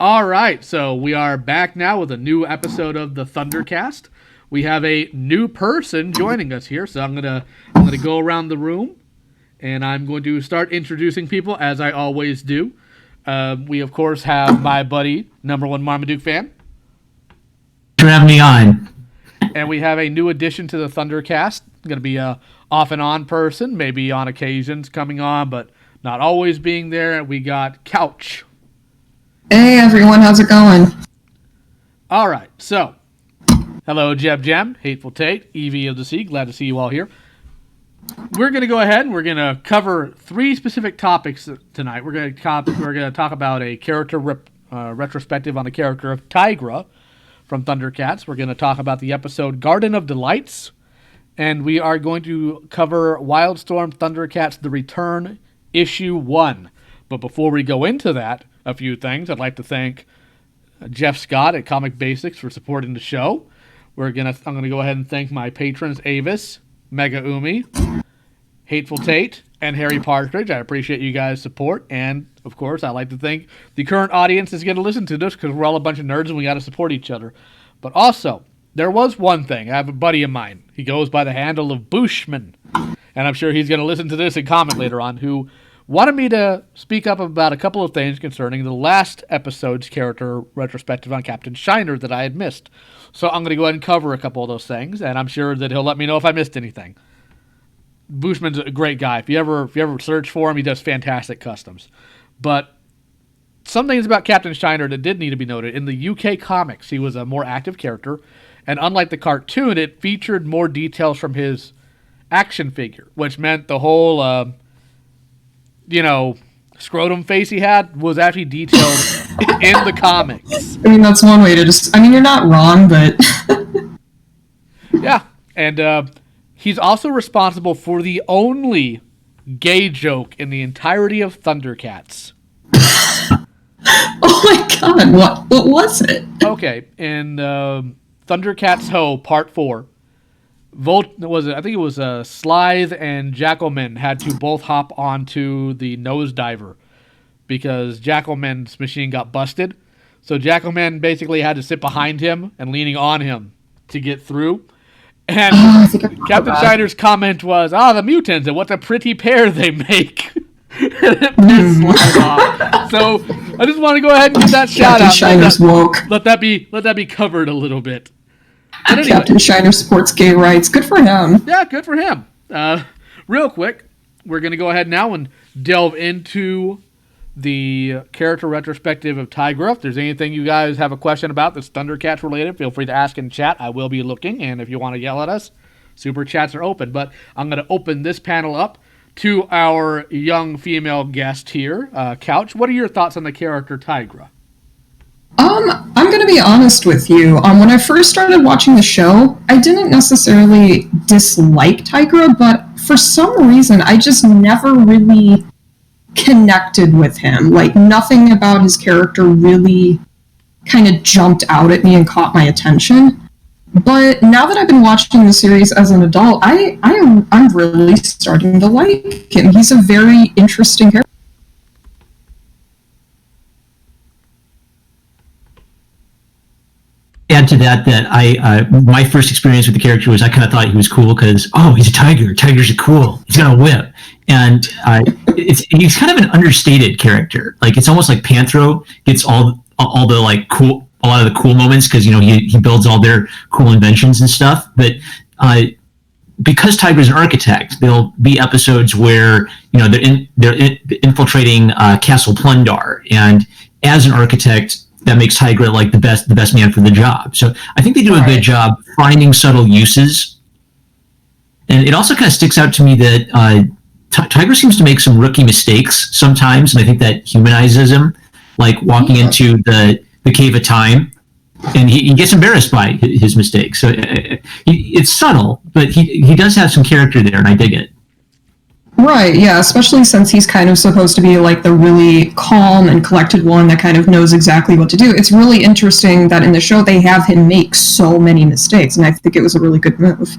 All right, so we are back now with a new episode of the ThunderCast. We have a new person joining us here, so I'm gonna go around the room, and I'm going to start introducing people as I always do. We of course have my buddy, number one Marmaduke fan. Thanks for having me on. And we have a new addition to the ThunderCast. Going to be a off and on person, maybe on occasions coming on, but not always being there. We got Couch. Hey everyone, how's it going? All right, so hello Jeb Jem, Hateful Tate, Evie of the Sea. Glad to see you all here. We're going to go ahead and we're going to cover three specific topics tonight. We're going to talk about a character retrospective on the character of Tygra from Thundercats. We're going to talk about the episode Garden of Delights, and we are going to cover Wildstorm Thundercats: The Return, Issue 1. But before we go into that, a few things. I'd like to thank Jeff Scott at Comic Basics for supporting the show. I'm going to go ahead and thank my patrons Avis, Mega Umi, Hateful Tate, and Harry Partridge. I appreciate you guys' support, and of course, I'd like to thank the current audience that's going to listen to this because we're all a bunch of nerds and we got to support each other. But also, there was one thing. I have a buddy of mine. He goes by the handle of Bushman, and I'm sure he's going to listen to this and comment later on, who wanted me to speak up about a couple of things concerning the last episode's character retrospective on Captain Shiner that I had missed. So I'm going to go ahead and cover a couple of those things, and I'm sure that he'll let me know if I missed anything. Bushman's a great guy. If you ever search for him, he does fantastic customs. But some things about Captain Shiner that did need to be noted. In the UK comics, he was a more active character, and unlike the cartoon, it featured more details from his action figure, which meant the whole scrotum face he had was actually detailed in the comics. I mean, that's one way to you're not wrong, but... Yeah, and he's also responsible for the only gay joke in the entirety of Thundercats. Oh my god, what was it? Okay, in Thundercats Ho! Part 4, I think it was Slythe and Jackalman had to both hop onto the nosediver because Jackalman's machine got busted. So Jackalman basically had to sit behind him and leaning on him to get through. And Captain Shiner's comment was, the mutants, and what a pretty pair they make. And it pissed Slythe off. So I just want to go ahead and give that shout out. Shiner's woke. Let that be covered a little bit. But anyway, Captain Shiner supports gay rights. Good for him. Yeah, good for him. Real quick, we're going to go ahead now and delve into the character retrospective of Tygra. If there's anything you guys have a question about that's Thundercats related, feel free to ask in chat. I will be looking, and if you want to yell at us, super chats are open. But I'm going to open this panel up to our young female guest here, Couch. What are your thoughts on the character Tygra? I'm going to be honest with you. When I first started watching the show, I didn't necessarily dislike Tygra, but for some reason, I just never really connected with him. Like, nothing about his character really kind of jumped out at me and caught my attention. But now that I've been watching the series as an adult, I'm really starting to like him. He's a very interesting character. Add to that I my first experience with the character was I kind of thought he was cool because he's a tiger. Tigers are cool. He's got a whip, and he's kind of an understated character. Like, it's almost like Panthro gets all the like cool, a lot of the cool moments because he builds all their cool inventions and stuff. But because Tygra's an architect, there'll be episodes where they're infiltrating Castle Plundar, and as an architect, that makes Tygra like the best man for the job. So I think they do a good job finding subtle uses. And it also kind of sticks out to me that Tygra seems to make some rookie mistakes sometimes, and I think that humanizes him, like walking into the Cave of Time, and he gets embarrassed by his mistakes. So it's subtle, but he does have some character there, and I dig it. Right, yeah, especially since he's kind of supposed to be like the really calm and collected one that kind of knows exactly what to do. It's really interesting that in the show they have him make so many mistakes, and I think it was a really good move.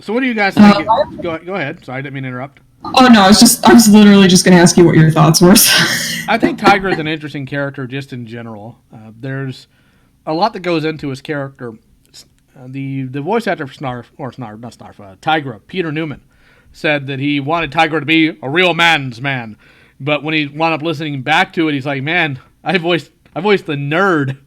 So what do you guys think? Go ahead. Sorry, I didn't mean to interrupt. Oh no, I was literally just going to ask you what your thoughts were. I think Tygra is an interesting character just in general. There's a lot that goes into his character. The voice actor for Tygra, Peter Newman, said that he wanted Tygra to be a real man's man, but when he wound up listening back to it, he's like, "Man, I voiced the nerd."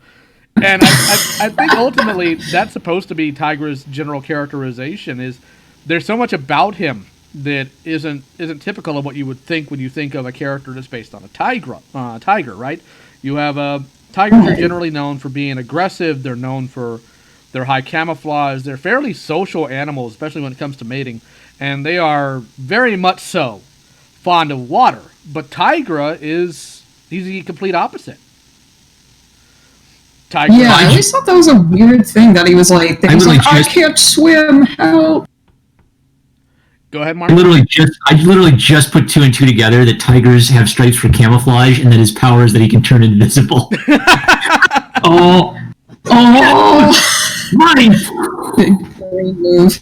And I think ultimately that's supposed to be Tygra's general characterization. Is there's so much about him that isn't typical of what you would think when you think of a character that's based on a tiger, right? You have tigers are generally known for being aggressive. They're known for their high camouflage. They're fairly social animals, especially when it comes to mating, and they are very much so fond of water. But Tygra he's the complete opposite. Tygra, yeah, I always thought that was a weird thing that he was like, I can't swim, help. Go ahead, Mark. I literally just put two and two together that tigers have stripes for camouflage, and that his power is that he can turn invisible. Oh, mine. Big brain move.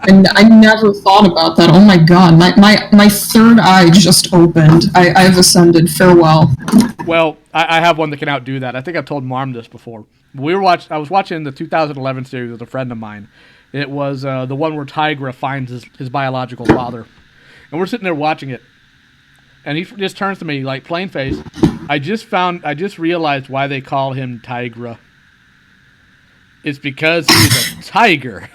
And I never thought about that. Oh my god, my third eye just opened. I've ascended. Farewell. Well, I have one that can outdo that. I think I've told Marm this before. I was watching the 2011 series with a friend of mine. It was the one where Tygra finds his biological father. And we're sitting there watching it. And he just turns to me, like, plain face. I just realized why they call him Tygra. It's because he's a tiger.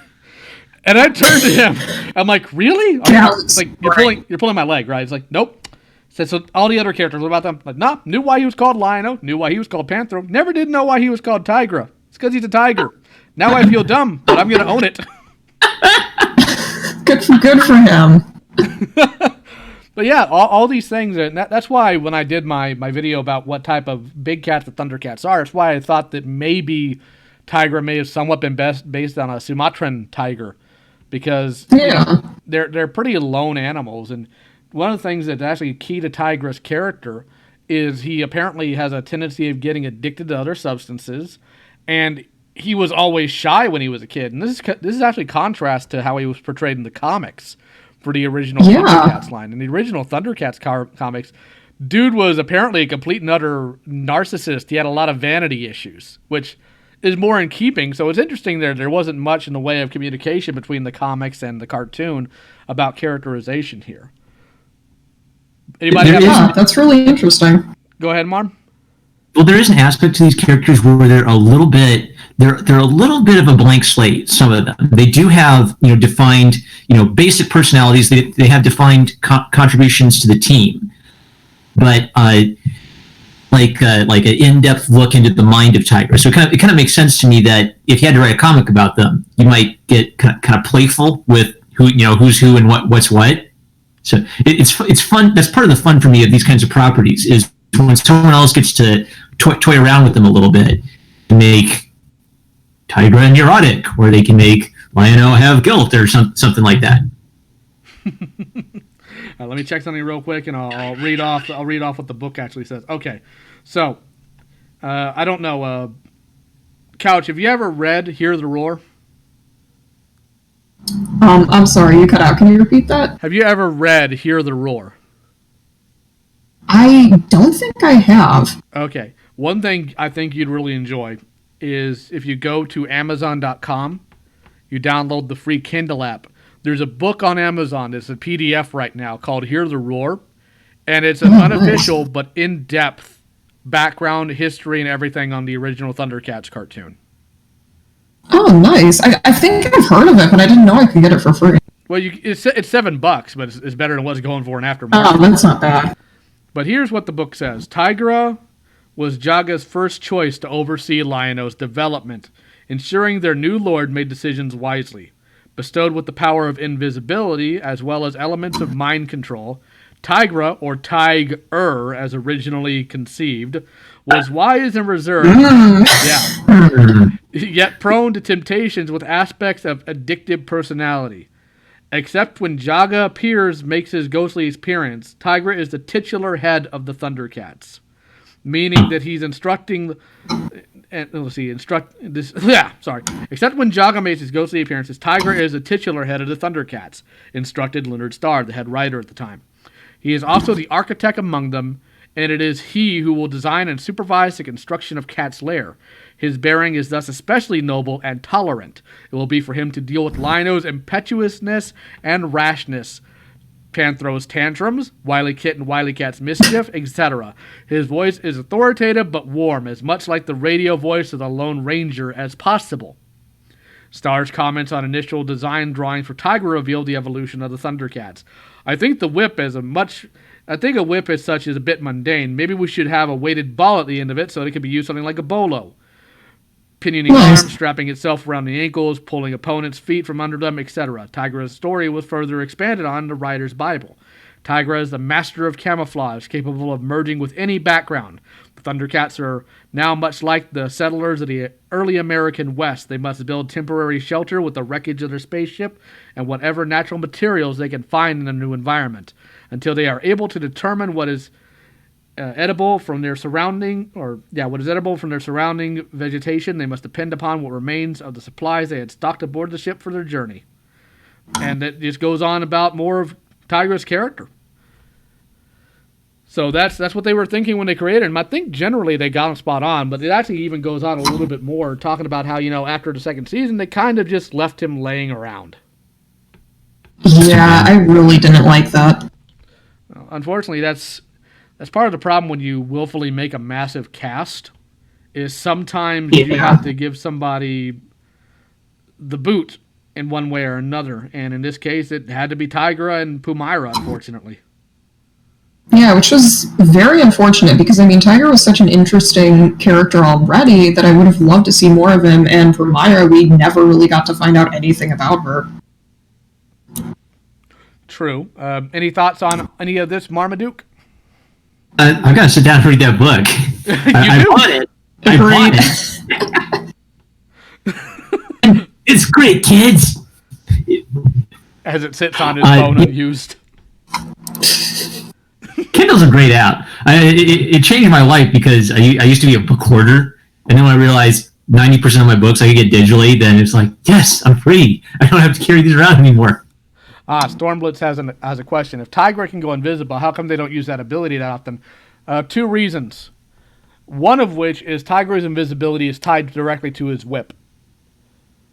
And I turned to him. I'm like, really? It's like, you're pulling my leg, right? It's like, nope. Said, so all the other characters, what about them? Like, nah, knew why he was called Lionel, knew why he was called Panthro, never did know why he was called Tygra. It's because he's a tiger. Now I feel dumb, but I'm going to own it. Good for him. But yeah, all these things, and that's why when I did my video about what type of big cats the Thundercats are, it's why I thought that maybe Tygra may have somewhat been based on a Sumatran tiger, because they're pretty lone animals. And one of the things that's actually key to Tygra's character is he apparently has a tendency of getting addicted to other substances, and he was always shy when he was a kid. And this is actually contrast to how he was portrayed in the comics for the original Thundercats line. In the original Thundercats comics, dude was apparently a complete and utter narcissist. He had a lot of vanity issues, which is more in keeping. So it's interesting there wasn't much in the way of communication between the comics and the cartoon about characterization here. Anybody that's really interesting. Go ahead, Marm. Well, there is an aspect to these characters where they're a little bit of a blank slate. Some of them, they do have defined basic personalities. They have defined contributions to the team, but like an in-depth look into the mind of Tygra. So it kind of makes sense to me that if you had to write a comic about them, you might get kind of playful with who's who and what's what. So it's fun. That's part of the fun for me of these kinds of properties is when someone else gets to toy around with them a little bit to make Tygra neurotic, or they can make Lionel have guilt or something like that. Let me check something real quick, and I'll read off what the book actually says. Okay, so I don't know, Couch. Have you ever read "Hear the Roar"? I'm sorry, you cut out. Can you repeat that? Have you ever read "Hear the Roar"? I don't think I have. Okay. One thing I think you'd really enjoy is if you go to Amazon.com, you download the free Kindle app. There's a book on Amazon. It's a PDF right now called Hear the Roar. And it's an unofficial but in-depth background, history, and everything on the original Thundercats cartoon. Oh, nice. I think I've heard of it, but I didn't know I could get it for free. Well, it's $7, but it's better than what's going for an aftermarket. Oh, that's not bad. But here's what the book says. Tygra was Jaga's first choice to oversee Lionel's development, ensuring their new lord made decisions wisely. Bestowed with the power of invisibility, as well as elements of mind control, Tygra, or Tyger, as originally conceived, was wise and reserved, yet prone to temptations with aspects of addictive personality. Except when Jaga makes his ghostly appearance, Tygra is the titular head of the Thundercats, meaning that he's instructing and let's see, except when Jaga makes his ghostly appearances, Tygra is the titular head of the Thundercats, instructed Leonard Starr, the head writer at the time. He is also the architect among them, and it is he who will design and supervise the construction of Cat's Lair. His bearing is thus especially noble and tolerant. It will be for him to deal with Lino's impetuousness and rashness, Panthro's tantrums, Wily Kit and Wily Cat's mischief, etc. His voice is authoritative but warm, as much like the radio voice of the Lone Ranger as possible. Starr's comments on initial design drawings for Tygra revealed the evolution of the Thundercats. I think a whip as such is a bit mundane. Maybe we should have a weighted ball at the end of it so it could be used something like a bolo. Pinioning arms, strapping itself around the ankles, pulling opponents' feet from under them, etc. Tygra's story was further expanded on in the writer's Bible. Tygra is the master of camouflage, capable of merging with any background. The Thundercats are now much like the settlers of the early American West. They must build temporary shelter with the wreckage of their spaceship and whatever natural materials they can find in a new environment, until they are able to determine what is edible from their surrounding vegetation. They must depend upon what remains of the supplies they had stocked aboard the ship for their journey. And it just goes on about more of Tygra's character. So that's what they were thinking when they created him. I think generally they got him spot on, but it actually even goes on a little bit more, talking about how, after the second season, they kind of just left him laying around. Yeah, I really didn't like that. Unfortunately, that's part of the problem when you willfully make a massive cast, is sometimes you have to give somebody the boot in one way or another. And in this case, it had to be Tygra and Pumaira, unfortunately. Yeah, which was very unfortunate because, Tygra was such an interesting character already that I would have loved to see more of him. And Pumaira, we never really got to find out anything about her. True. Any thoughts on any of this, Marmaduke? I've got to sit down and read that book. I bought it. It's great, kids. As it sits on his phone unused. Kindle's a great app. It changed my life because I used to be a book hoarder, and then when I realized 90% of my books I could get digitally, then it's like, yes, I'm free. I don't have to carry these around anymore. Stormblitz has a question. If Tygra can go invisible, how come they don't use that ability that often? Two reasons. One of which is Tygra's invisibility is tied directly to his whip.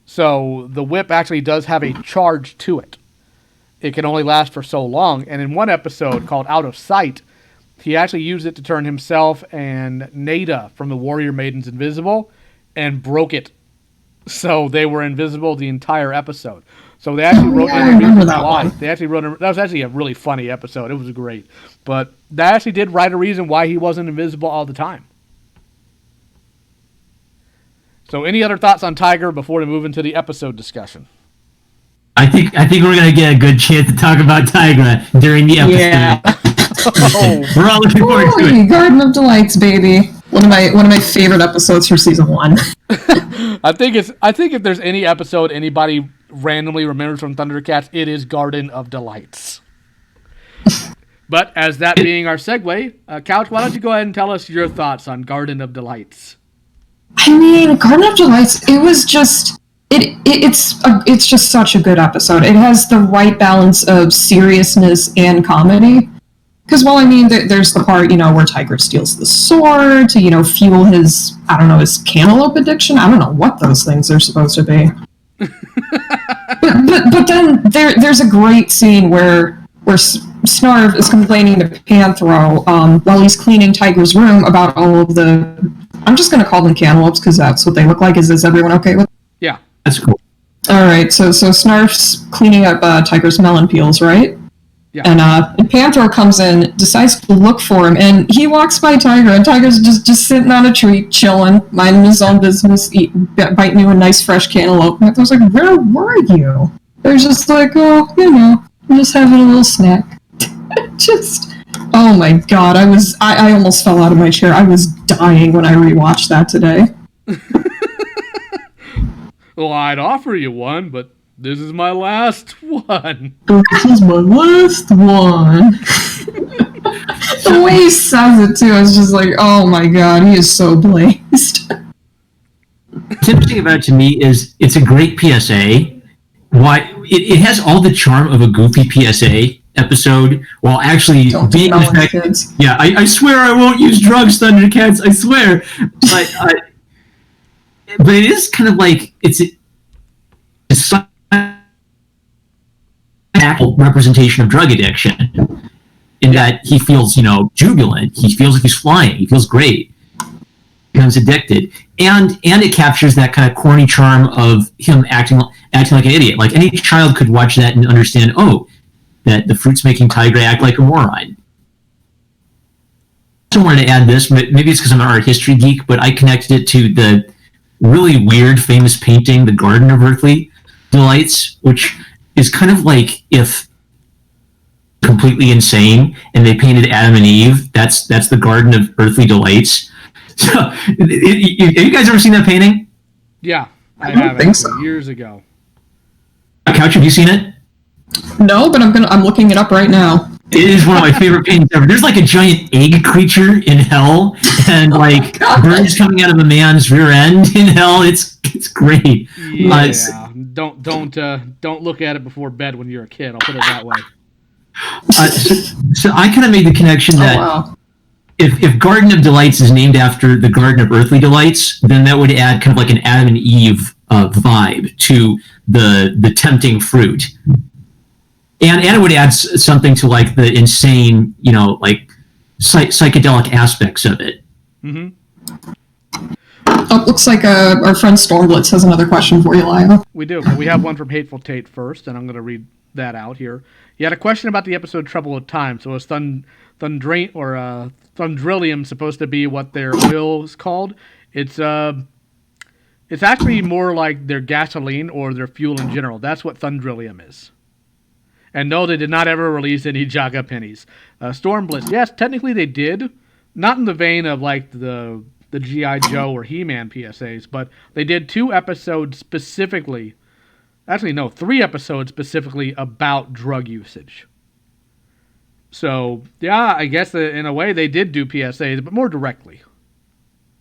So the whip actually does have a charge to it. It can only last for so long. And in one episode called Out of Sight, he actually used it to turn himself and Nada from the Warrior Maidens invisible and broke it. So they were invisible the entire episode. So they actually wrote in the reason why. That was actually a really funny episode. It was great. But they actually did write a reason why he wasn't invisible all the time. So any other thoughts on Tygra before we move into the episode discussion? I think we're going to get a good chance to talk about Tygra during the episode. Yeah. We're all looking forward to it. Garden of Delights, baby. One of my favorite episodes for season 1. I think if there's any episode anybody randomly remembers from Thundercats, it is Garden of Delights. But as that being our segue, Couch, why don't you go ahead and tell us your thoughts on Garden of Delights? Garden of Delights, it was just it's just such a good episode. It has the right balance of seriousness and comedy. Because, there's the part, where Tygra steals the sword to, fuel his cantaloupe addiction. I don't know what those things are supposed to be. but then there's a great scene where Snarf is complaining to Panthro while he's cleaning Tygra's room about all of the... I'm just going to call them cantaloupes because that's what they look like. Is everyone okay with? Yeah. That's cool. All right, so Snarf's cleaning up Tygra's melon peels, right? Yeah. And Panthro comes in, decides to look for him, and he walks by Tygra, and Tygra's just sitting on a tree, chilling, minding his own business, biting you a nice fresh cantaloupe. And Panthro's like, where were you? They're just like, I'm just having a little snack. Oh my god, I almost fell out of my chair. I was dying when I rewatched that today. Well, I'd offer you one, but this is my last one. This is my last one. The way he says it, too, is just like, oh my god, he is so blazed. what's interesting about it to me is it's a great PSA. Why it has all the charm of a goofy PSA episode while actually being the fact, kids. yeah, I swear I won't use drugs, Thundercats, I swear. But it is kind of like it's a representation of drug addiction in that he feels, jubilant, he feels like he's flying, he feels great, becomes addicted, and it captures that kind of corny charm of him acting like an idiot. Like any child could watch that and understand, that the fruit's making Tygra act like a moron. I also wanted to add this, maybe it's because I'm an art history geek, but I connected it to the really weird, famous painting, The Garden of Earthly Delights, which is kind of like if completely insane and they painted Adam and Eve. That's the Garden of Earthly Delights. So, have you guys ever seen that painting? Yeah, I don't think so. Years ago. Couch, have you seen it? No, but I'm looking it up right now. It is one of my favorite paintings ever. There's like a giant egg creature in hell, and like birds coming out of a man's rear end in hell. It's great. Yeah. Don't look at it before bed when you're a kid. I'll put it that way. So I kind of made the connection that if Garden of Delights is named after the Garden of Earthly Delights, then that would add kind of like an Adam and Eve vibe to the tempting fruit. And it would add something to like the insane, like psychedelic aspects of it. Mm-hmm. Oh, it looks like our friend Stormblitz has another question for you, Lyle. We do. We have one from Hateful Tate first, and I'm going to read that out here. He had a question about the episode Trouble with Time. So is Thundrillium supposed to be what their oil is called? It's actually more like their gasoline or their fuel in general. That's what Thundrillium is. And no, they did not ever release any Jaga pennies. Stormblitz, yes, technically they did. Not in the vein of like the G.I. Joe or He-Man PSAs, but they did 2 episodes specifically. Actually, no, 3 episodes specifically about drug usage. So, yeah, I guess in a way they did do PSAs, but more directly.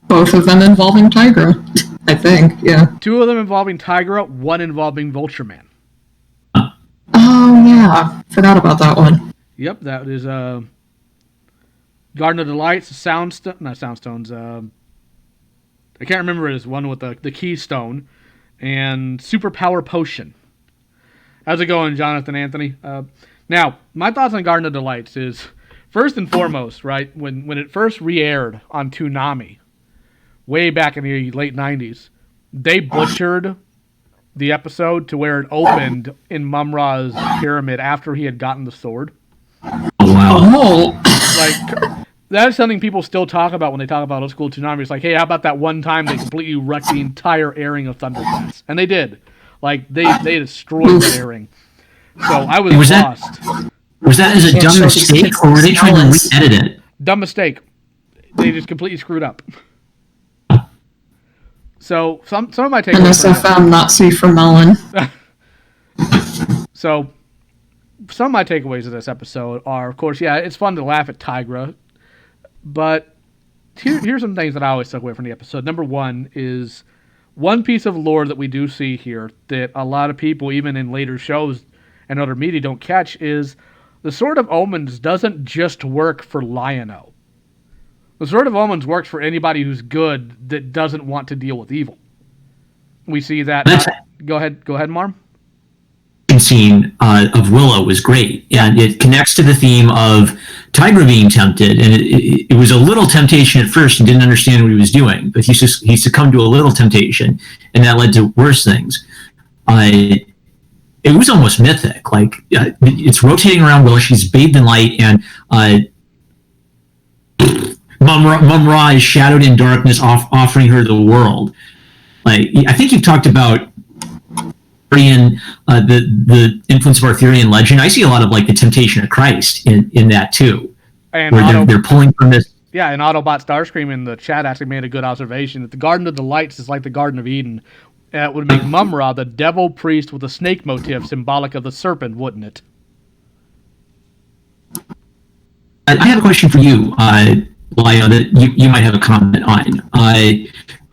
Both of them involving Tygra, I think, yeah. 2 of them involving Tygra, 1 involving Vulture Man. Oh, yeah. Forgot about that one. Yep, that is Garden of Delights, not Soundstones. I can't remember it as one with the Keystone, and Superpower Potion. How's it going, Jonathan Anthony? Now, my thoughts on Garden of Delights is, first and foremost, right, when it first re-aired on Toonami, way back in the late 90s, they butchered the episode to where it opened in Mum-Ra's pyramid after he had gotten the sword. Oh, wow. Like, that's something people still talk about when they talk about old school Toonami. It's like, hey, how about that one time they completely wrecked the entire airing of Thundercats? And they did. Like, they destroyed the airing. So I was lost. Was that as a dumb mistake, or were they trying to re-edit it? Dumb mistake. They just completely screwed up. So some of my takeaways. NSFM Nazi for Melon. So some of my takeaways of this episode are, of course, yeah, it's fun to laugh at Tygra, but here's some things that I always took away from the episode. Number 1 is one piece of lore that we do see here that a lot of people, even in later shows and other media, don't catch is the Sword of Omens doesn't just work for Lion-O. The Sword of Omens works for anybody who's good that doesn't want to deal with evil. We see that. Go ahead, Marm. Scene of Willow was great, and it connects to the theme of Tygra being tempted, and it was a little temptation at first and didn't understand what he was doing, but he succumbed to a little temptation, and that led to worse things. It was almost mythic. Like it's rotating around Willow, she's bathed in light, and Mum-Ra is shadowed in darkness, offering her the world. Like I think you've talked about the influence of Arthurian legend. I see a lot of like the temptation of Christ in that too, and where they're pulling from this. Yeah, and Autobot Starscream in the chat actually made a good observation that the Garden of Delights is like the Garden of Eden. It would make Mum-Ra the devil priest with a snake motif, symbolic of the serpent, wouldn't it? I have a question for you, Lyle, that you might have a comment on.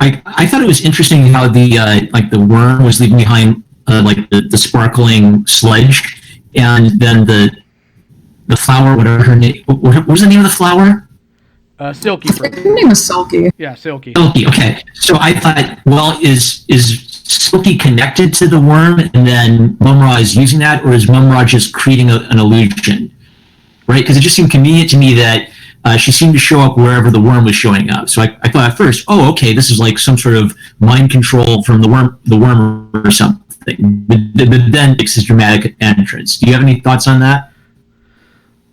I thought it was interesting how the worm was leaving behind the sparkling sludge, and then the flower, whatever her name, what was the name of the flower? Silky I fruit. think her name was Silky. Yeah, Silky. Silky. Okay, so I thought, well, is Silky connected to the worm, and then Mum-Ra is using that, or is Mum-Ra just creating an illusion? Right, because it just seemed convenient to me that she seemed to show up wherever the worm was showing up. So I thought at first, oh, okay, this is like some sort of mind control from the worm or something. But then it's this dramatic entrance. Do you have any thoughts on that?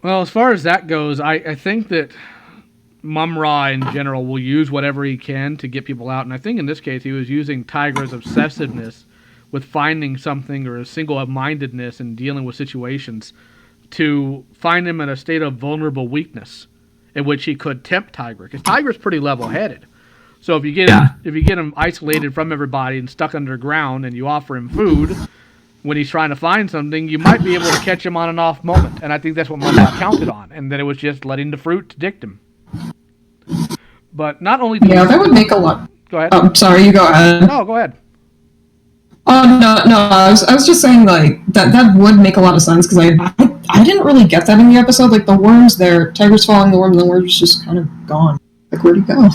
Well, as far as that goes, I think that Mum-Ra in general will use whatever he can to get people out. And I think in this case he was using Tygra's obsessiveness with finding something, or a single-mindedness in dealing with situations, to find him in a state of vulnerable weakness in which he could tempt Tygra. Because Tygra's pretty level-headed. So if you get him isolated from everybody and stuck underground, and you offer him food when he's trying to find something, you might be able to catch him on an off moment. And I think that's what Mum-Ra counted on, and that it was just letting the fruit dict him. But not only... that would make a lot... Go ahead. Oh, sorry, you go ahead. No, go ahead. Oh, no, I was just saying, like, that would make a lot of sense, because I didn't really get that in the episode. Like, the worm's there, Tygra's following the worm, and the worm's just kind of gone. Like, where'd he go?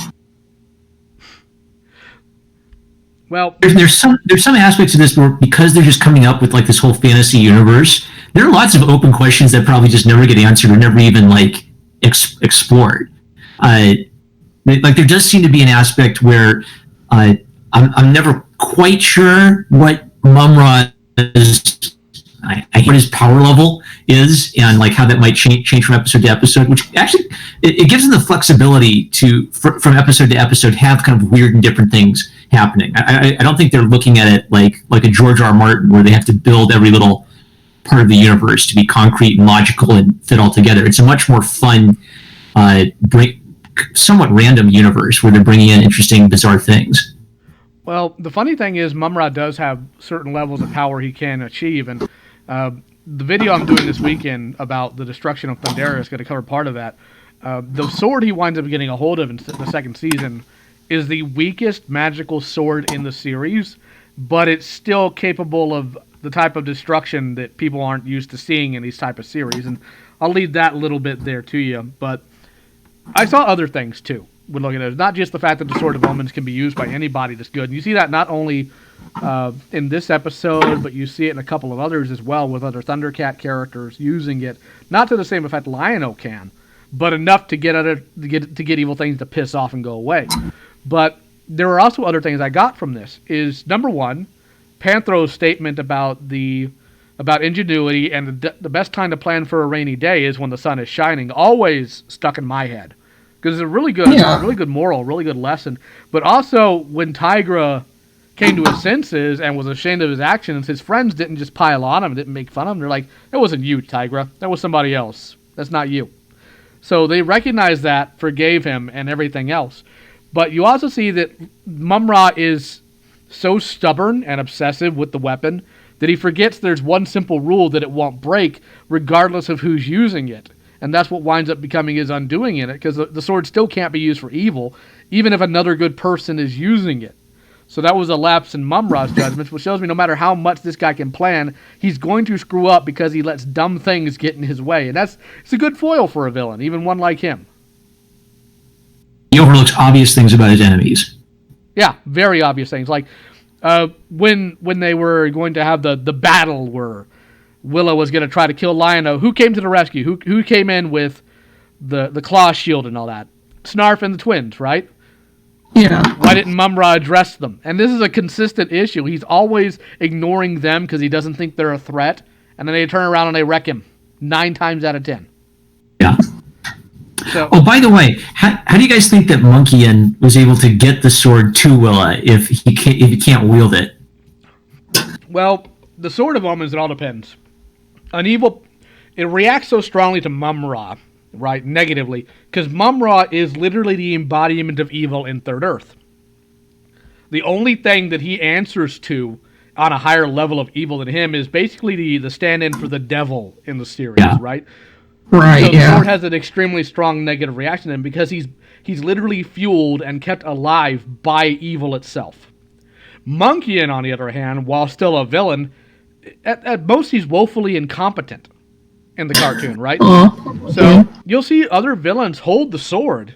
Well, there's some aspects of this where, because they're just coming up with like this whole fantasy universe, there are lots of open questions that probably just never get answered or never even like explored. Like there does seem to be an aspect where I'm never quite sure what Mum-Ra's what his power level is, and like how that might change from episode to episode, which actually it gives them the flexibility to from episode to episode have kind of weird and different things happening. I don't think they're looking at it like a George R. Martin, where they have to build every little part of the universe to be concrete and logical and fit all together. It's a much more fun, somewhat random universe where they're bringing in interesting, bizarre things. Well, the funny thing is, Mum-Ra does have certain levels of power he can achieve, and the video I'm doing this weekend about the destruction of Thundera is going to cover part of that. The sword he winds up getting a hold of in the second season is the weakest magical sword in the series, but it's still capable of the type of destruction that people aren't used to seeing in these type of series, and I'll leave that little bit there to you. But I saw other things too when looking at it. Not just the fact that the Sword of Omens can be used by anybody that's good. And you see that not only in this episode, but you see it in a couple of others as well, with other Thundercat characters using it, not to the same effect Lion-O can, but enough to get evil things to piss off and go away. But there are also other things I got from this. Is number one, Panthro's statement about ingenuity and the best time to plan for a rainy day is when the sun is shining. Always stuck in my head, because it's a really good moral, really good lesson. But also, when Tygra came to his senses and was ashamed of his actions, his friends didn't just pile on him and didn't make fun of him. They're like, "That wasn't you, Tygra. That was somebody else. That's not you." So they recognized that, forgave him, and everything else. But you also see that Mum-Ra is so stubborn and obsessive with the weapon that he forgets there's one simple rule that it won't break regardless of who's using it. And that's what winds up becoming his undoing in it, because the sword still can't be used for evil, even if another good person is using it. So that was a lapse in Mum-Ra's judgments, which shows me no matter how much this guy can plan, he's going to screw up because he lets dumb things get in his way. And it's a good foil for a villain, even one like him. He overlooks obvious things about his enemies. Yeah, very obvious things. Like when they were going to have the battle where Willow was going to try to kill Lion-O, who came to the rescue? Who came in with the claw shield and all that? Snarf and the twins, right? Yeah. Why didn't Mum-Ra address them? And this is a consistent issue. He's always ignoring them because he doesn't think they're a threat, and then they turn around and they wreck him 9 times out of 10. Yeah. So, oh, by the way, how do you guys think that Monkeyan was able to get the sword to Willa if he can't wield it? Well, the Sword of Omens, it all depends. It reacts so strongly to Mum-Ra, right, negatively, because Mum-Ra is literally the embodiment of evil in Third Earth. The only thing that he answers to on a higher level of evil than him is basically the stand-in for the devil in the series, right? Right, so the sword has an extremely strong negative reaction to him because He's literally fueled and kept alive by evil itself. Monkey, on the other hand, while still a villain, at most he's woefully incompetent in the cartoon, right? So you'll see other villains hold the sword,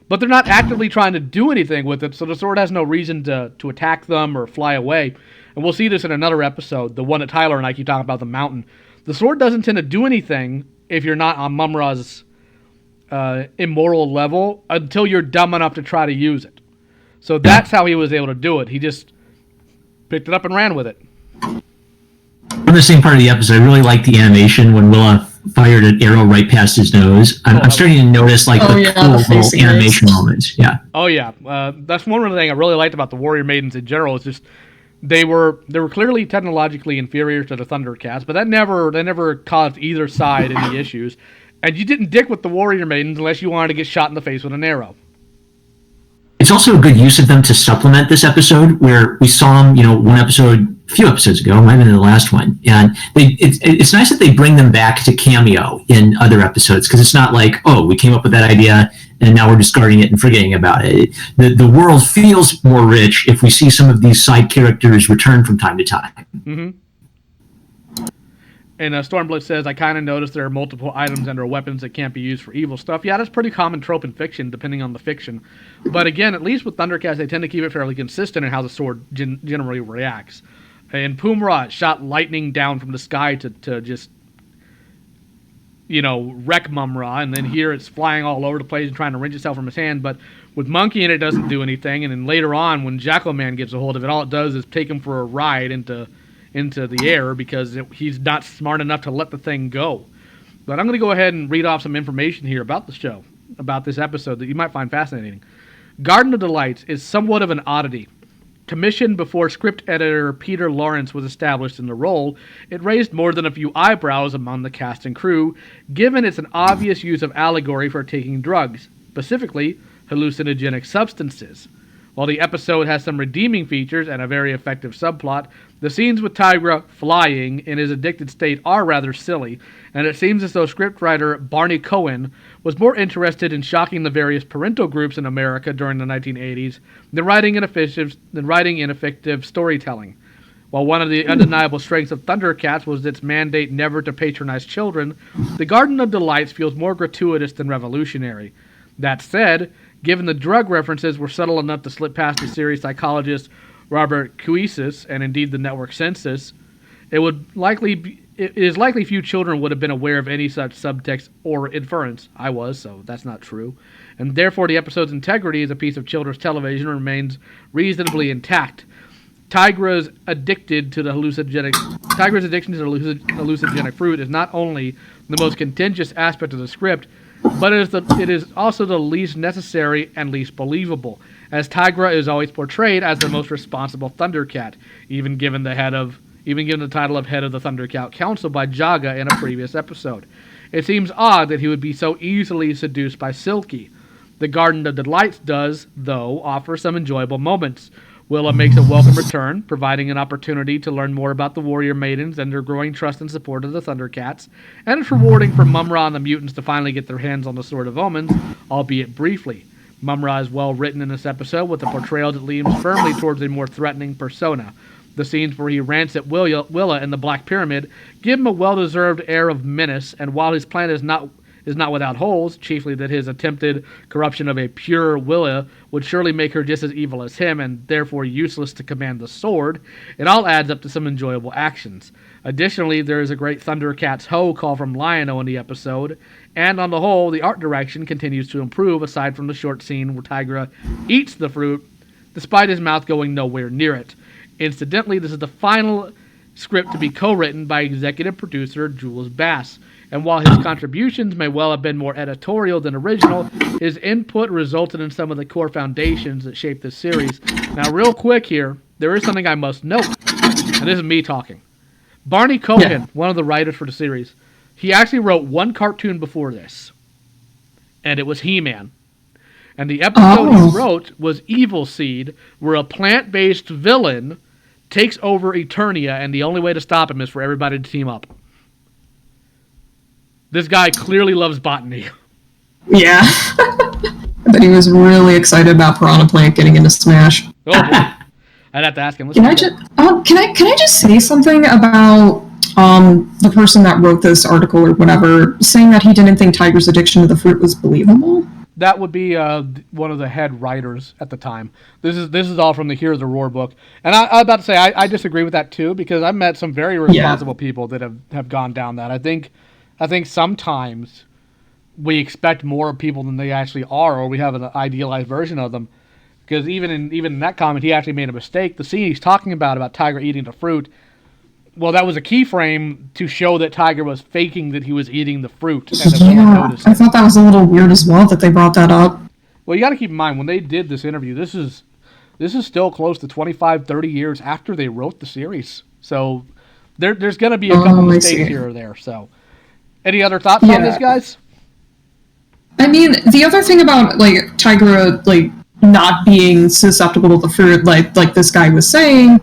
but they're not actively trying to do anything with it, so the sword has no reason to attack them or fly away. And we'll see this in another episode, the one that Tyler and I keep talking about, the mountain. The sword doesn't tend to do anything if you're not on Mumra's immoral level until you're dumb enough to try to use it. So that's how he was able to do it. He just picked it up and ran with it. From the same part of the episode, I really liked the animation when Willa fired an arrow right past his nose. I'm starting to notice like cool little animation moments. Yeah. Oh yeah, that's one of the things I really liked about the Warrior Maidens in general. Is just they were clearly technologically inferior to the Thundercats, but they never caused either side any issues. And you didn't dick with the Warrior Maidens unless you wanted to get shot in the face with an arrow. It's also a good use of them to supplement this episode, where we saw them, a few episodes ago, might have been in the last one, and it's nice that they bring them back to cameo in other episodes, because it's not like, oh, we came up with that idea and now we're discarding it and forgetting about it. The world feels more rich if we see some of these side characters return from time to time. Mm-hmm. And Stormblitz says, I kind of noticed there are multiple items and or weapons that can't be used for evil stuff. Yeah, that's a pretty common trope in fiction, depending on the fiction. But again, at least with Thundercats, they tend to keep it fairly consistent in how the sword generally reacts. In Pumra, it shot lightning down from the sky to just, wreck Mumra. And then here it's flying all over the place and trying to wrench itself from his hand. But with Monkey in it, doesn't do anything. And then later on, when Jackalman gets a hold of it, all it does is take him for a ride into the air because he's not smart enough to let the thing go. But I'm going to go ahead and read off some information here about the show, about this episode that you might find fascinating. Garden of Delights is somewhat of an oddity. Commissioned before script editor Peter Lawrence was established in the role, it raised more than a few eyebrows among the cast and crew, given it's an obvious use of allegory for taking drugs, specifically hallucinogenic substances. While the episode has some redeeming features and a very effective subplot, the scenes with Tygra flying in his addicted state are rather silly, and it seems as though scriptwriter Barney Cohen was more interested in shocking the various parental groups in America during the 1980s than writing ineffective storytelling. While one of the undeniable strengths of Thundercats was its mandate never to patronize children, the Garden of Delights feels more gratuitous than revolutionary. That said, given the drug references were subtle enough to slip past the series psychologist Robert Cuisis, and indeed the network census, it is likely few children would have been aware of any such subtext or inference. I was, so that's not true. And therefore the episode's integrity as a piece of children's television remains reasonably intact. Tygra's addiction to the hallucinogenic fruit is not only the most contentious aspect of the script, but it is also the least necessary and least believable, as Tygra is always portrayed as the most responsible Thundercat, even given the title of head of the Thundercat Council by Jaga in a previous episode. It seems odd that he would be so easily seduced by Silky. The Garden of Delights does, though, offer some enjoyable moments. Willa makes a welcome return, providing an opportunity to learn more about the Warrior Maidens and their growing trust and support of the Thundercats, and it's rewarding for Mumra and the mutants to finally get their hands on the Sword of Omens, albeit briefly. Mumra is well written in this episode, with a portrayal that leans firmly towards a more threatening persona. The scenes where he rants at Willa in the Black Pyramid give him a well-deserved air of menace, and while his plan is not without holes, chiefly that his attempted corruption of a pure Willa would surely make her just as evil as him and therefore useless to command the sword, it all adds up to some enjoyable actions. Additionally, there is a great Thundercats ho call from Lion-O in the episode, and on the whole, the art direction continues to improve aside from the short scene where Tygra eats the fruit, despite his mouth going nowhere near it. Incidentally, this is the final script to be co-written by executive producer Jules Bass. And while his contributions may well have been more editorial than original, his input resulted in some of the core foundations that shaped this series. Now, real quick here, there is something I must note, and this is me talking. Barney Cohen, one of the writers for the series, he actually wrote one cartoon before this, and it was He-Man. And the episode he wrote was Evil Seed, where a plant-based villain takes over Eternia, and the only way to stop him is for everybody to team up. This guy clearly loves botany. Yeah. that he was really excited about Piranha Plant getting into Smash. Oh boy. I'd have to ask him. Can I just say something about the person that wrote this article or whatever, saying that he didn't think Tygra's addiction to the fruit was believable? That would be one of the head writers at the time. This is all from the Hear the Roar book. And I was about to say, I disagree with that too, because I've met some very responsible people that have gone down that. I think sometimes we expect more of people than they actually are, or we have an idealized version of them. Because even in that comment, he actually made a mistake. The scene he's talking about Tygra eating the fruit, well, that was a keyframe to show that Tygra was faking that he was eating the fruit. And I thought that was a little weird as well that they brought that up. Well, you got to keep in mind, when they did this interview, this is still close to 25, 30 years after they wrote the series. So there's going to be a couple mistakes here or there. So, any other thoughts on this, guys? I mean, the other thing about Tygra not being susceptible to the fruit, like this guy was saying.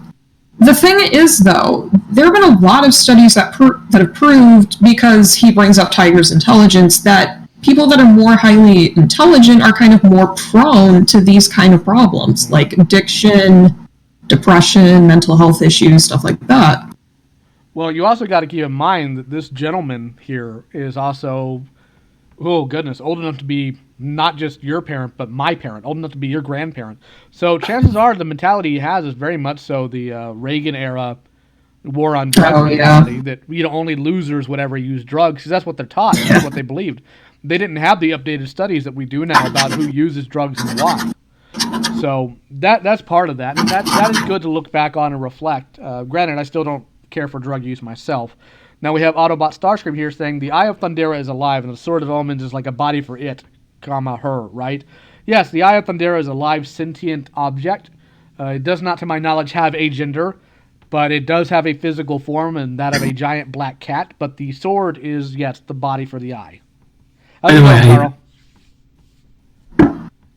The thing is, though, there have been a lot of studies that have proved, because he brings up Tygra's intelligence, that people that are more highly intelligent are kind of more prone to these kind of problems, like addiction, depression, mental health issues, stuff like that. Well, you also got to keep in mind that this gentleman here is also, old enough to be not just your parent, but my parent, old enough to be your grandparent. So chances are the mentality he has is very much so the Reagan-era war on drugs mentality, that only losers would ever use drugs, because that's what they're taught, that's what they believed. They didn't have the updated studies that we do now about who uses drugs and why. So that's part of that, and that is good to look back on and reflect. Granted, I still don't care for drug use myself. Now we have Autobot Starscream here saying, the Eye of Thundera is alive, and the Sword of Omens is like a body for it, her, right? Yes, the Eye of Thundera is a live sentient object. It does not, to my knowledge, have a gender, but it does have a physical form, and that of a giant black cat, but the sword is, yes, the body for the eye. Anyway, Carl?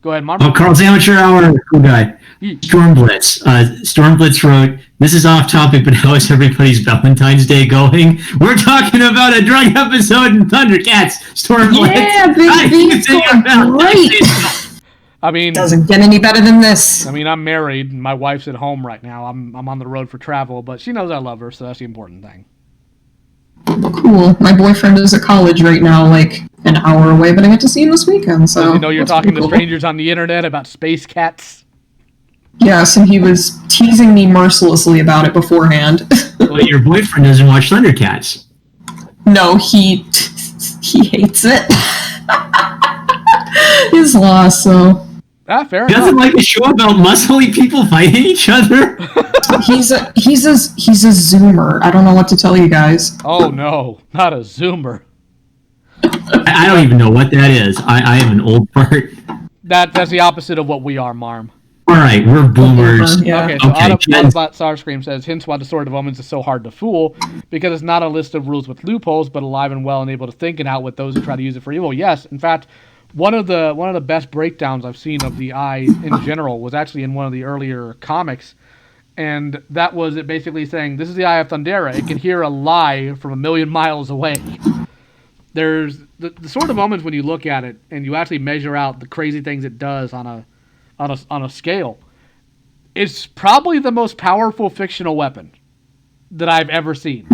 Go ahead, Mark. Oh, Carl's Amateur Hour, cool guy. Stormblitz. Stormblitz wrote, this is off topic, but how is everybody's Valentine's Day going? We're talking about a drug episode in Thundercats. Stormblitz. Yeah, great. I mean, doesn't get any better than this. I mean, I'm married, and my wife's at home right now. I'm on the road for travel, but she knows I love her, so that's the important thing. Cool. My boyfriend is at college right now, like an hour away, but I get to see him this weekend. So you're talking to strangers on the internet about space cats. Yes, and he was teasing me mercilessly about it beforehand. Well, your boyfriend doesn't watch Thundercats. No, he hates it. He's lost, so. Fair enough. He doesn't like a show about muscly people fighting each other. He's a Zoomer. I don't know what to tell you guys. Oh no, not a Zoomer. I don't even know what that is. I am an old part. That's the opposite of what we are, Marm. All right, we're boomers. Yeah. Okay, so Autobot Starscream says, hence why the Sword of Omens is so hard to fool, because it's not a list of rules with loopholes, but alive and well and able to think and outwit those who try to use it for evil. Yes, in fact, one of the best breakdowns I've seen of the eye in general was actually in one of the earlier comics, and that was it basically saying, this is the Eye of Thundera. It can hear a lie from a million miles away. There's the Sword of Omens, when you look at it and you actually measure out the crazy things it does on a scale, it's probably the most powerful fictional weapon that I've ever seen.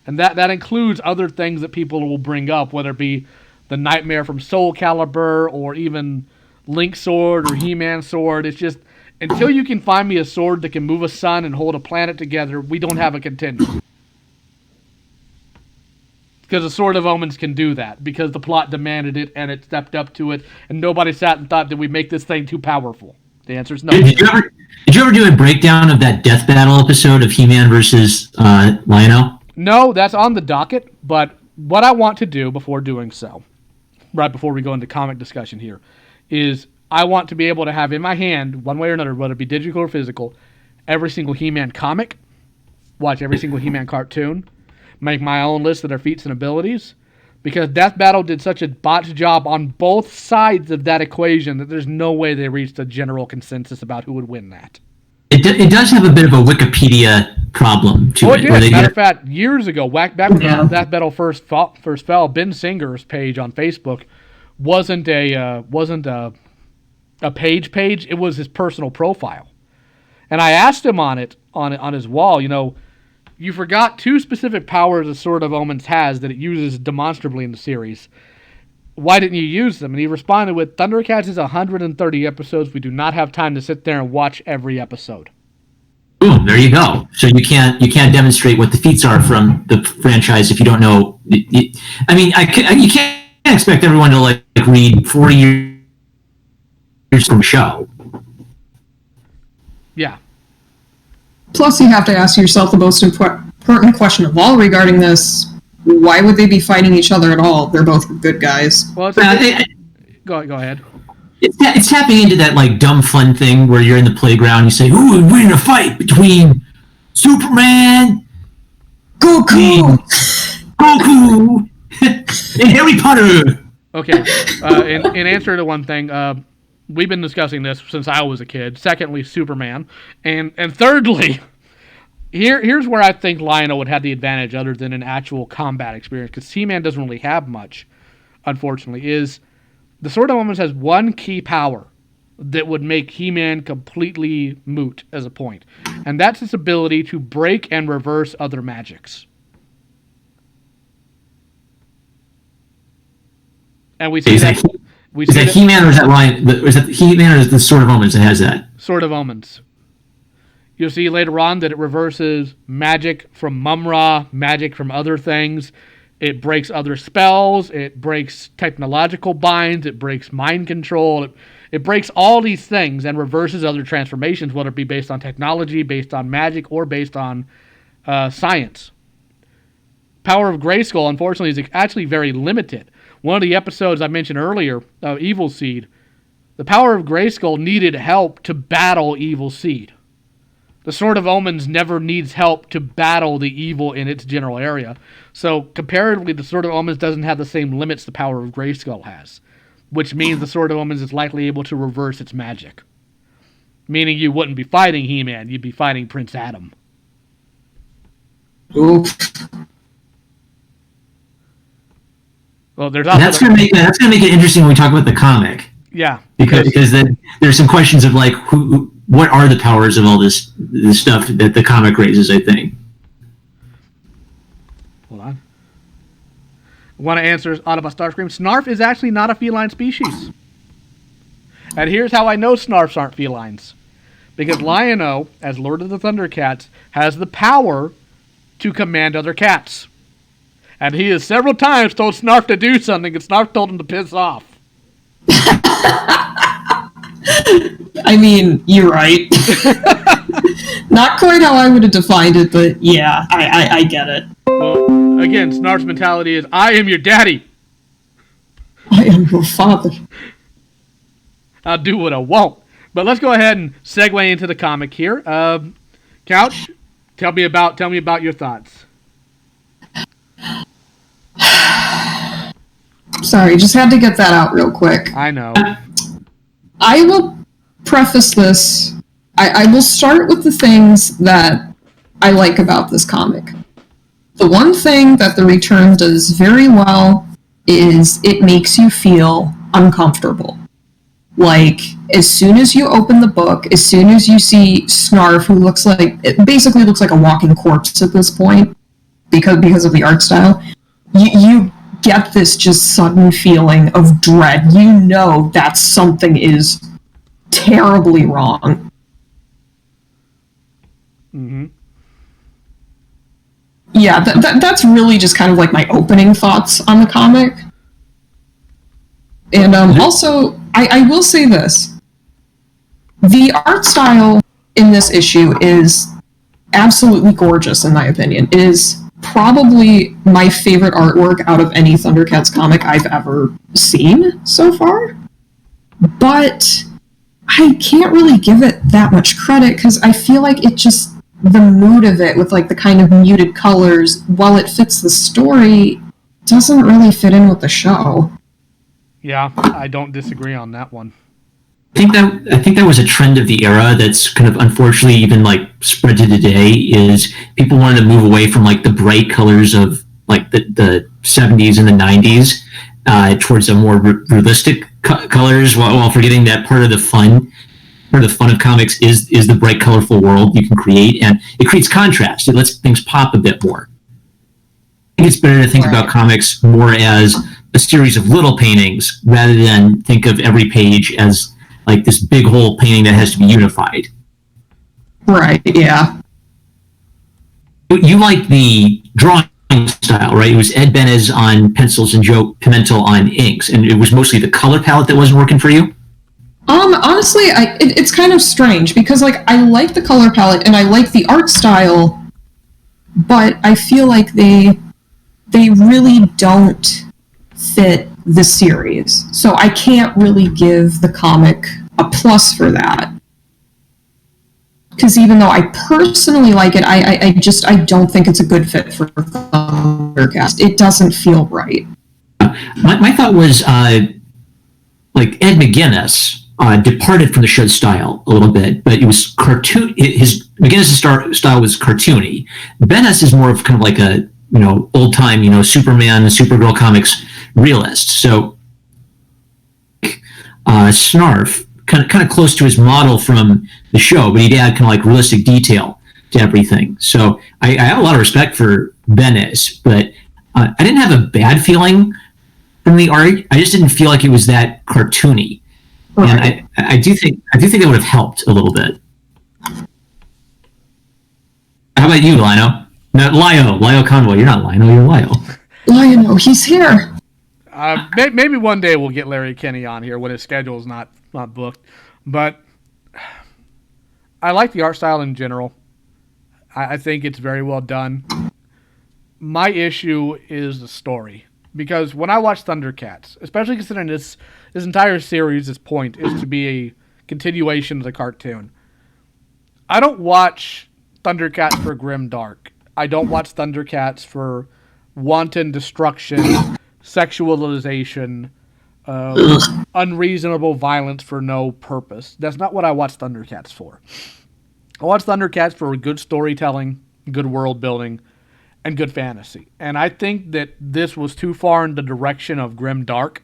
And that includes other things that people will bring up, whether it be the Nightmare from Soul Calibur or even Link's sword or He-Man's sword. It's just, until you can find me a sword that can move a sun and hold a planet together, we don't have a contender. Because the Sword of Omens can do that, because the plot demanded it, and it stepped up to it, and nobody sat and thought, did we make this thing too powerful? The answer is no. Did you ever do a breakdown of that Death Battle episode of He-Man versus Lion-O? No, that's on the docket, but what I want to do before doing so, right before we go into comic discussion here, is I want to be able to have in my hand, one way or another, whether it be digital or physical, every single He-Man comic, watch every single He-Man cartoon, make my own list of their feats and abilities, because Death Battle did such a botched job on both sides of that equation that there's no way they reached a general consensus about who would win that. It does have a bit of a Wikipedia problem to it. Matter of fact, years ago, back when Death Battle first fell, Ben Singer's page on Facebook wasn't a a page. It was his personal profile. And I asked him on his wall, you forgot 2 specific powers the Sword of Omens has that it uses demonstrably in the series. Why didn't you use them? And he responded with, Thundercats is 130 episodes. We do not have time to sit there and watch every episode. Boom, there you go. So you can't demonstrate what the feats are from the franchise if you don't know. You can't expect everyone to read 40 years from a show. Yeah. Plus, you have to ask yourself the most important question of all regarding this. Why would they be fighting each other at all? They're both good guys. Well, go ahead. It's tapping into that dumb fun thing where you're in the playground, you say, "Who would win a fight between Superman, Goku, and Harry Potter?" Okay. In answer to one thing, we've been discussing this since I was a kid. Secondly, Superman, and thirdly, here's where I think Lion-O would have the advantage, other than an actual combat experience, because He-Man doesn't really have much. Unfortunately, is the Sword of Omens has one key power that would make He-Man completely moot as a point, and that's its ability to break and reverse other magics. And we see is that He-Man or is that Lion? Is that He-Man or is the Sword of Omens that has that? Sword of Omens. You'll see later on that it reverses magic from Mum-Ra, magic from other things. It breaks other spells. It breaks technological binds. It breaks mind control. It breaks all these things and reverses other transformations, whether it be based on technology, based on magic, or based on science. Power of Grayskull, unfortunately, is actually very limited. One of the episodes I mentioned earlier, Evil Seed, the Power of Grayskull needed help to battle Evil Seed. The Sword of Omens never needs help to battle the evil in its general area. So, comparatively, the Sword of Omens doesn't have the same limits the Power of Grayskull has, which means the Sword of Omens is likely able to reverse its magic. Meaning you wouldn't be fighting He-Man, you'd be fighting Prince Adam. Oof. Well, that's going to make it interesting when we talk about the comic. Yeah, because then there's some questions of what are the powers of all this stuff that the comic raises, I think. Hold on. Want to answer Autobot Starscream? Snarf is actually not a feline species. And here's how I know Snarfs aren't felines. Because Lion-O, as Lord of the Thundercats, has the power to command other cats. And he has several times told Snarf to do something, and Snarf told him to piss off. I mean, you're right. Not quite how I would have defined it, but yeah, I get it. Well, again, Snarf's mentality is, I am your daddy. I am your father. I'll do what I want. But let's go ahead and segue into the comic here. Couch, tell me about your thoughts. Sorry, just had to get that out real quick. I know. I will preface this. I will start with the things that I like about this comic. The one thing that The Return does very well is it makes you feel uncomfortable. Like, as soon as you open the book, as soon as you see Snarf, who basically looks like a walking corpse at this point, because of the art style, you get this just sudden feeling of dread. You know that something is terribly wrong. Mm-hmm. Yeah, that's really just kind of like my opening thoughts on the comic. And also, I will say this. The art style in this issue is absolutely gorgeous, in my opinion. It is probably my favorite artwork out of any Thundercats comic I've ever seen so far. But I can't really give it that much credit because I feel like the mood of it with the kind of muted colors, while it fits the story, doesn't really fit in with the show. Yeah, I don't disagree on that one. I think that was a trend of the era that's kind of unfortunately even spread to today, is people wanted to move away from the bright colors of the 70s and the 90s towards a more realistic colors while forgetting that part of the fun of comics is the bright, colorful world you can create, and it creates contrast. It lets things pop a bit more. I think it's better to think about comics more as a series of little paintings rather than think of every page as like this big whole painting that has to be unified. Right, yeah. You like the drawing style, right? It was Ed Benez on pencils and Joe Pimentel on inks, and it was mostly the color palette that wasn't working for you? Honestly, it's kind of strange because, like, I like the color palette and I like the art style, but I feel like they really don't fit the series. So I can't really give the comic a plus for that. Because even though I personally like it, I don't think it's a good fit for ThunderCast. It doesn't feel right. My thought was, like, Ed McGuinness departed from the show's style a little bit, but it was cartoon. McGuinness' style was cartoony. Bennis is more of kind of like a old time Superman, Supergirl comics realist. So Snarf kind of close to his model from the show, but he'd add kind of like realistic detail to everything. So I have a lot of respect for Bennis, but I didn't have a bad feeling from the art. I just didn't feel like it was that cartoony. Right. And I do think it would have helped a little bit. How about you, Lino? No, Lio Conway. You're not Lino, you're Lio. Lionel, he's here. Maybe one day we'll get Larry Kenny on here when his schedule's not booked. But I like the art style in general. I think it's very well done. My issue is the story. Because when I watch Thundercats, especially considering this entire series, this point is to be a continuation of the cartoon. I don't watch Thundercats for grim dark. I don't watch Thundercats for wanton destruction, sexualization, unreasonable violence for no purpose. That's not what I watch Thundercats for. I watch Thundercats for good storytelling, good world building, and good fantasy. And I think that this was too far in the direction of grim dark.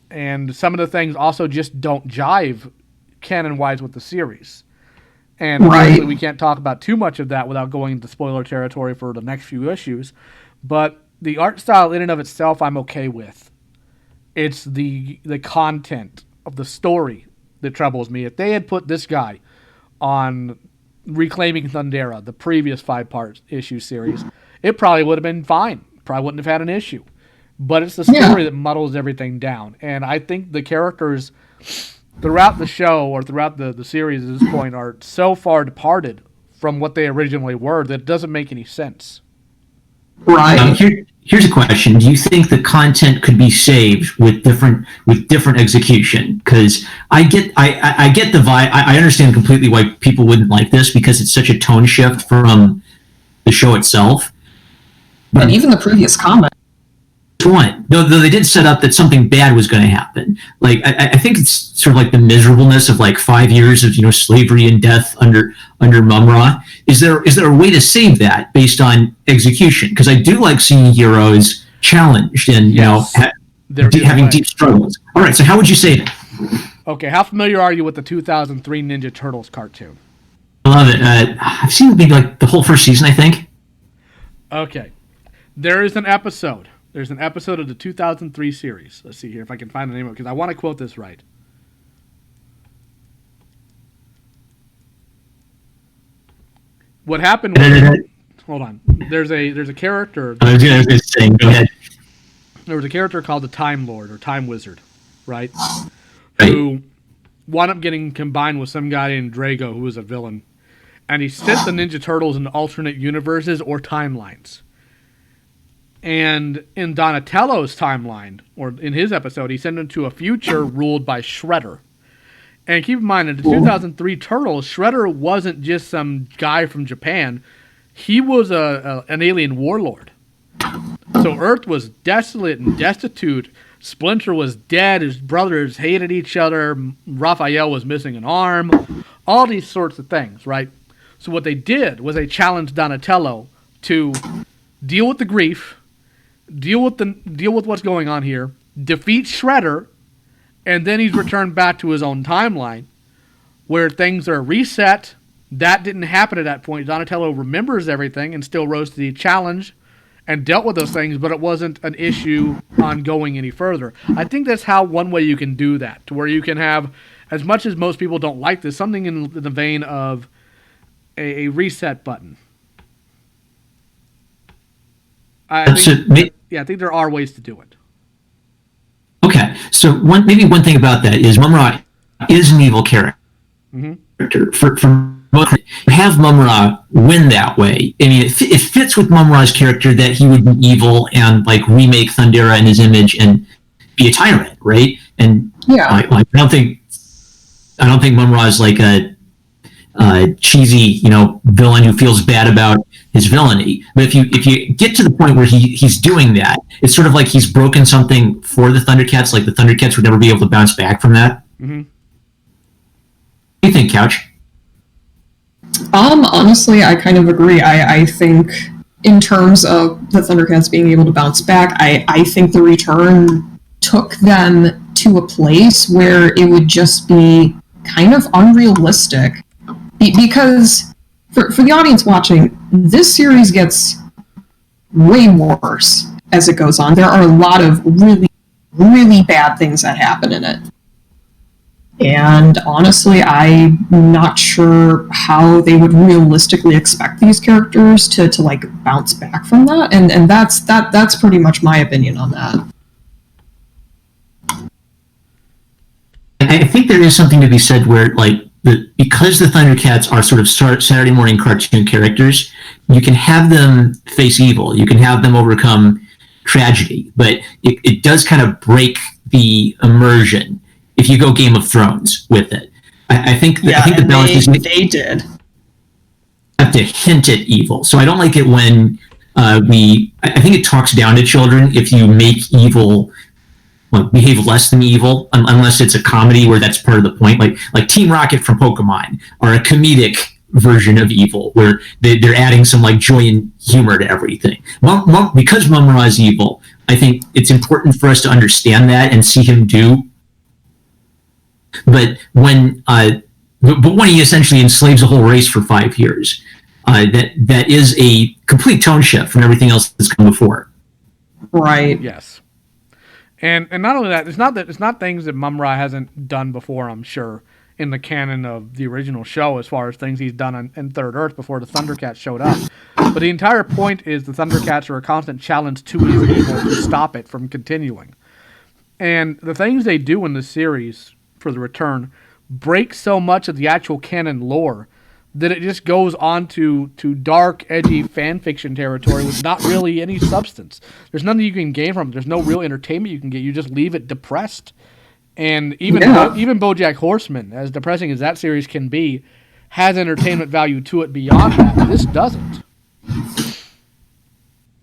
And some of the things also just don't jive canon-wise with the series. And obviously we can't talk about too much of that without going into spoiler territory for the next few issues. But the art style in and of itself I'm okay with. It's the content of the story that troubles me. If they had put this guy on Reclaiming Thundera, the previous 5-part issue series, it probably would have been fine. Probably wouldn't have had an issue. But it's the story that muddles everything down. And I think the characters throughout the show or throughout the series at this point are so far departed from what they originally were that it doesn't make any sense. Right. Here's a question: do you think the content could be saved with different execution? Because I get the vibe. I understand completely why people wouldn't like this because it's such a tone shift from the show itself. But even the previous comic. One, though they did set up that something bad was going to happen. Like I think it's sort of like the miserableness of like 5 years of slavery and death under Mum-Ra. Is there a way to save that based on execution? Because I do like seeing heroes challenged and having deep struggles. All right, so how would you save it? Okay, how familiar are you with the 2003 Ninja Turtles cartoon? I love it. I've seen maybe like the whole first season, I think. Okay, there is an episode. There's an episode of the 2003 series. Let's see here if I can find the name of it, because I want to quote this right. What happened was... hold on. There's a character... I was going to say, go ahead. There was a character called the Time Lord, or Time Wizard, right? Who wound up getting combined with some guy named Drago, who was a villain. And he sent the Ninja Turtles into alternate universes or timelines. And in Donatello's timeline, or in his episode, he sent him to a future ruled by Shredder. And keep in mind, in the 2003 Turtles, Shredder wasn't just some guy from Japan. He was an alien warlord. So Earth was desolate and destitute. Splinter was dead. His brothers hated each other. Raphael was missing an arm. All these sorts of things, right? So what they did was they challenged Donatello to deal with the grief, deal with what's going on here, defeat Shredder, and then he's returned back to his own timeline where things are reset. That didn't happen at that point. Donatello remembers everything and still rose to the challenge and dealt with those things, but it wasn't an issue ongoing any further. I think that's how one way you can do that, to where you can have, as much as most people don't like this, something in the vein of a reset button. I think there are ways to do it. Okay, so one thing about that is Mum-Ra is an evil character. Mm-hmm. For have Mum-Ra win that way. I mean, it fits with Mum-Ra's character that he would be evil and like remake Thundera in his image and be a tyrant, right? And yeah, I don't think Mum-Ra is like a cheesy, villain who feels bad about his villainy. But if you get to the point where he's doing that, it's sort of like he's broken something for the Thundercats. Like the Thundercats would never be able to bounce back from that. Mm-hmm. What do you think, Couch? Honestly, I kind of agree. I think in terms of the Thundercats being able to bounce back, I think the return took them to a place where it would just be kind of unrealistic. Because for the audience watching, this series gets way worse as it goes on. There are a lot of really, really bad things that happen in it. And honestly, I'm not sure how they would realistically expect these characters to like bounce back from that. And that's pretty much my opinion on that. I think there is something to be said where, like, because the Thundercats are sort of Saturday morning cartoon characters, you can have them face evil. You can have them overcome tragedy. But it does kind of break the immersion if you go Game of Thrones with it. I think the balance is they did have to hint at evil. So I don't like it when I think it talks down to children if you make evil behave less than evil, unless it's a comedy where that's part of the point. Like Team Rocket from Pokemon are a comedic version of evil where they're adding some like joy and humor to everything. Because Mum-Ra is evil, I think it's important for us to understand that and see him do. But when he essentially enslaves a whole race for 5 years, that is a complete tone shift from everything else that's come before. Right. Yes. And not only that, it's not things that Mum-Ra hasn't done before, I'm sure, in the canon of the original show, as far as things he's done in Third Earth before the Thundercats showed up. But the entire point is the Thundercats are a constant challenge to his evil to stop it from continuing. And the things they do in the series for the return break so much of the actual canon lore that it just goes on to dark, edgy fan fiction territory with not really any substance. There's nothing you can gain from it. There's no real entertainment you can get. You just leave it depressed. And even BoJack Horseman, as depressing as that series can be, has entertainment value to it beyond that. This doesn't.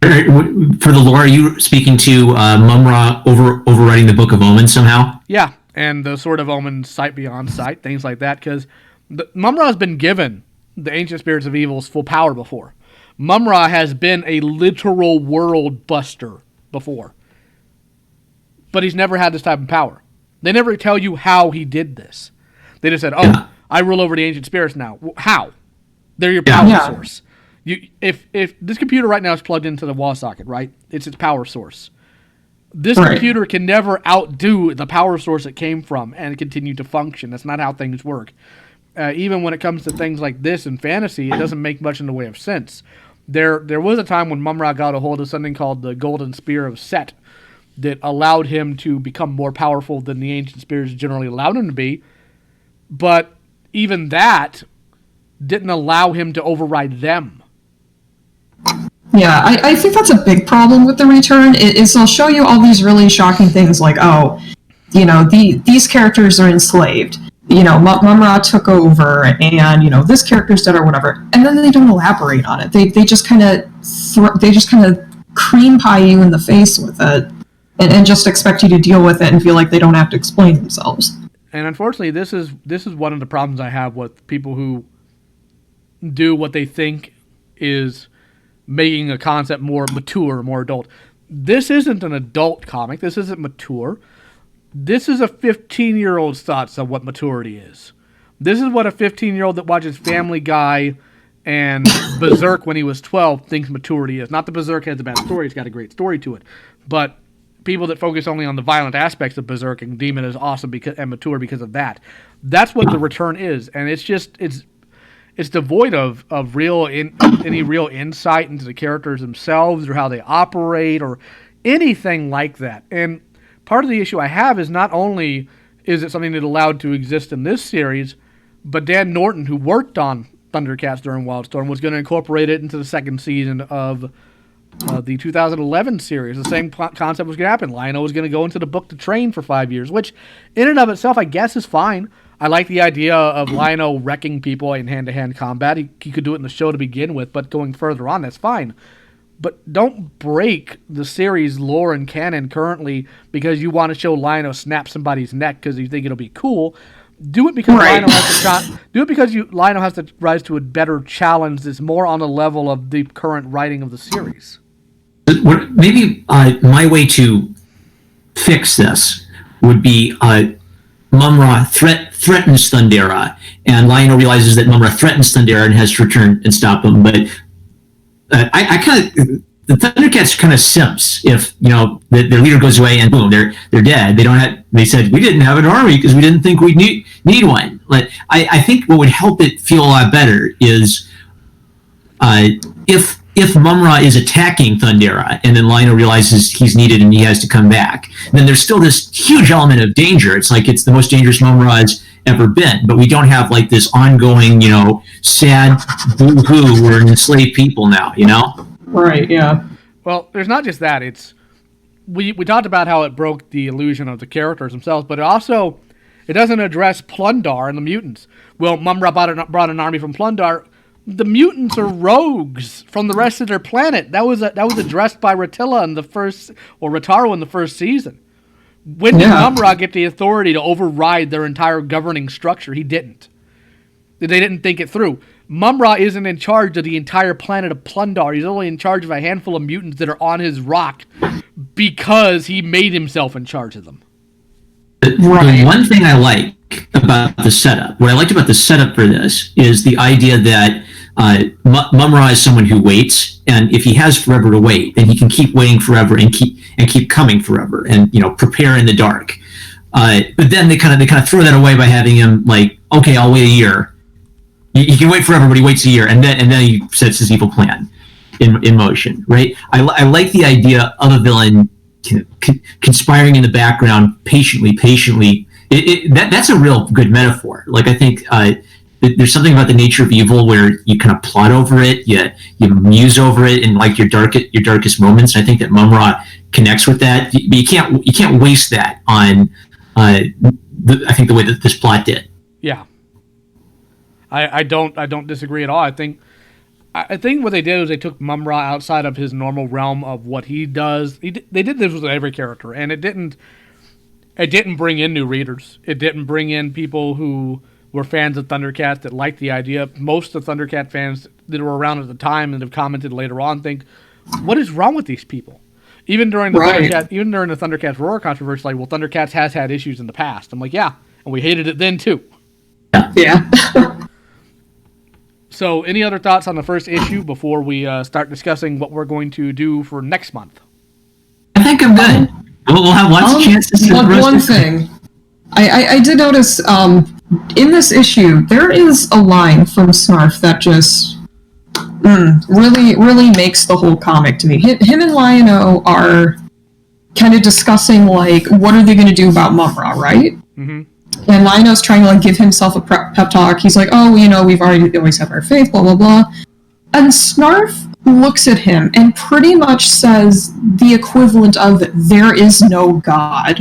For the lore, are you speaking to Mum-Ra overwriting the Book of Omens somehow? Yeah, and the Sword of Omens, Sight Beyond Sight, things like that, because Mum-Ra has been given the ancient spirits of evil's full power before. Mum-Ra has been a literal world buster before. But he's never had this type of power. They never tell you how he did this. They just said, I rule over the ancient spirits now. How? They're your power source. If this computer right now is plugged into the wall socket, right? It's its power source. This computer can never outdo the power source it came from and continue to function. That's not how things work. Even when it comes to things like this in fantasy, it doesn't make much in the way of sense. There was a time when Mum-Ra got a hold of something called the Golden Spear of Set that allowed him to become more powerful than the ancient spirits generally allowed him to be. But even that didn't allow him to override them. Yeah, I think that's a big problem with the return, is they'll show you all these really shocking things like, these characters are enslaved. Mum-Ra took over, and this character's dead or whatever, and then they don't elaborate on it. They just kind of cream pie you in the face with it, and just expect you to deal with it and feel like they don't have to explain themselves. And unfortunately, this is one of the problems I have with people who do what they think is making a concept more mature, more adult. This isn't an adult comic. This isn't mature. This is a 15-year-old's thoughts of what maturity is. This is what a 15-year-old that watches Family Guy and Berserk when he was 12 thinks maturity is. Not that Berserk has a bad story, it's got a great story to it. But people that focus only on the violent aspects of Berserk and deem it as awesome and mature because of that. That's what the return is. And it's just, it's devoid of any real insight into the characters themselves or how they operate or anything like that. And part of the issue I have is not only is it something that allowed to exist in this series, but Dan Norton, who worked on Thundercats during Wildstorm, was going to incorporate it into the second season of the 2011 series. The same concept was going to happen. Lion-O was going to go into the book to train for 5 years, which in and of itself, I guess, is fine. I like the idea of Lion-O wrecking people in hand-to-hand combat. He could do it in the show to begin with, but going further on, that's fine. But don't break the series lore and canon currently because you want to show Lion-O snap somebody's neck because you think it'll be cool. Do it because Lion-O has to rise to a better challenge that's more on the level of the current writing of the series. Maybe my way to fix this would be Mum-Ra threatens Thundera, and Lion-O realizes that Mum-Ra threatens Thundera and has to return and stop him. But I kind of the Thundercats kind of simps if their leader goes away and boom they're dead. They said we didn't have an army because we didn't think we'd need one. Like I think what would help it feel a lot better is if Mum-Ra is attacking Thundera and then Lion-O realizes he's needed and he has to come back, then there's still this huge element of danger. It's like it's the most dangerous Mum-Ra's ever been, but we don't have like this ongoing, sad boo-hoo, we're enslaved people now, Right, yeah. Well, there's not just that. It's we talked about how it broke the illusion of the characters themselves, but it doesn't address Plundar and the mutants. Well, Mum-Ra brought an army from Plundar. The mutants are rogues from the rest of their planet. That was addressed by Ratilla in the first, or Rataro in the first season. When did Mum-Ra get the authority to override their entire governing structure? He didn't. They didn't think it through. Mum-Ra isn't in charge of the entire planet of Plundar. He's only in charge of a handful of mutants that are on his rock because he made himself in charge of them. The one thing I like about the setup, what I liked about the setup for this is the idea that Mum-Ra is someone who waits, and if he has forever to wait, then he can keep waiting forever and keep coming forever and prepare in the dark. But then they kind of throw that away by having him like, okay, I'll wait a year. He can wait forever, but he waits a year, and then he sets his evil plan in motion. Right? I like the idea of a villain conspiring in the background patiently. That's a real good metaphor. Like I think there's something about the nature of evil where you kind of plot over it, you muse over it in like your darkest moments. And I think that Mum-Ra connects with that. But you can't waste that on I think the way that this plot did. Yeah. I don't disagree at all. I think what they did was they took Mum-Ra outside of his normal realm of what he does. They did this with every character, and it didn't bring in new readers. It didn't bring in people who were fans of Thundercats that liked the idea. Most of the Thundercat fans that were around at the time and have commented later on think, what is wrong with these people? Even during the Thundercats Roar controversy, like, well, Thundercats has had issues in the past. I'm like, yeah, and we hated it then too. Yeah. So, any other thoughts on the first issue before we start discussing what we're going to do for next month? I think I'm good. We'll have lots of chances. One thing. I did notice in this issue, there is a line from Snarf that just really makes the whole comic to me. Him and Lion-O are kind of discussing, like, what are they going to do about Mum-Ra, right? Mm-hmm. And Lion-O's trying to like give himself a pep talk. He's like, oh, we've always have our faith, blah, blah, blah. And Snarf looks at him and pretty much says the equivalent of, there is no God.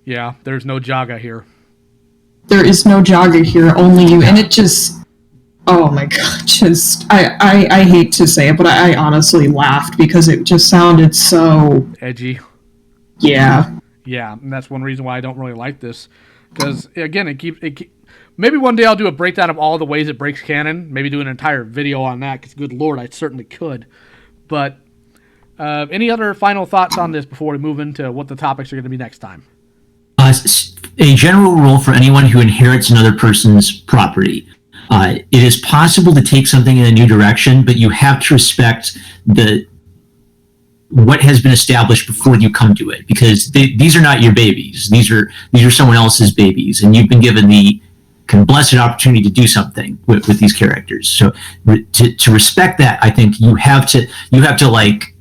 Yeah, there's no Jaga here. There is no Jaga here, only you. And it just, oh my god, I hate to say it, but I honestly laughed because it just sounded so... edgy. Yeah. Yeah, and that's one reason why I don't really like this. Because, again, maybe one day I'll do a breakdown of all the ways it breaks canon. Maybe do an entire video on that, because good lord, I certainly could. But Any other final thoughts on this before we move into what the topics are going to be next time? A general rule for anyone who inherits another person's property. It is possible to take something in a new direction, but you have to respect what has been established before you come to it, because these are not your babies. These are someone else's babies, and you've been given the blessed opportunity to do something with these characters. So to respect that, I think you have to like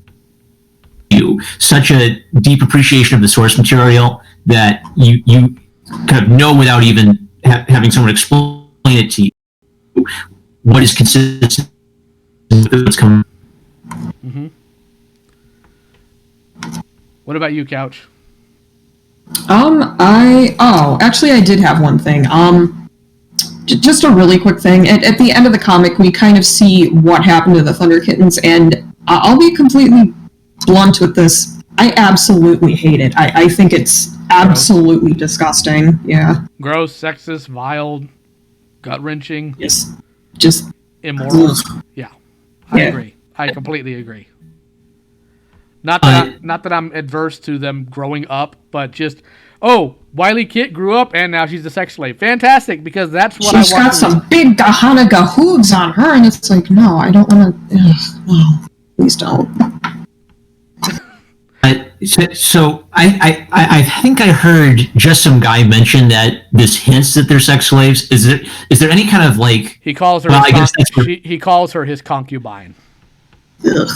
such a deep appreciation of the source material that you kind of know without even having someone explain it to you what is consistent with what's coming. Mm-hmm. What about you, Couch? Actually, I did have one thing. Just a really quick thing. At the end of the comic, we kind of see what happened to the Thunder Kittens, and I'll be completely blunt with this. I absolutely hate it. I think it's absolutely disgusting. Yeah. Gross, sexist, vile, gut-wrenching. Yes. Just immoral. Yeah. I agree. I completely agree. Not that I'm adverse to them growing up, but just, Wily Kit grew up and now she's a sex slave. Fantastic, because that's what she's got some big Gahanaga hooves on her, and it's like, no, I don't want to. No, please don't. So I think I heard just some guy mention that this hints that they're sex slaves. Is there any kind of like? He calls her. He calls her his concubine.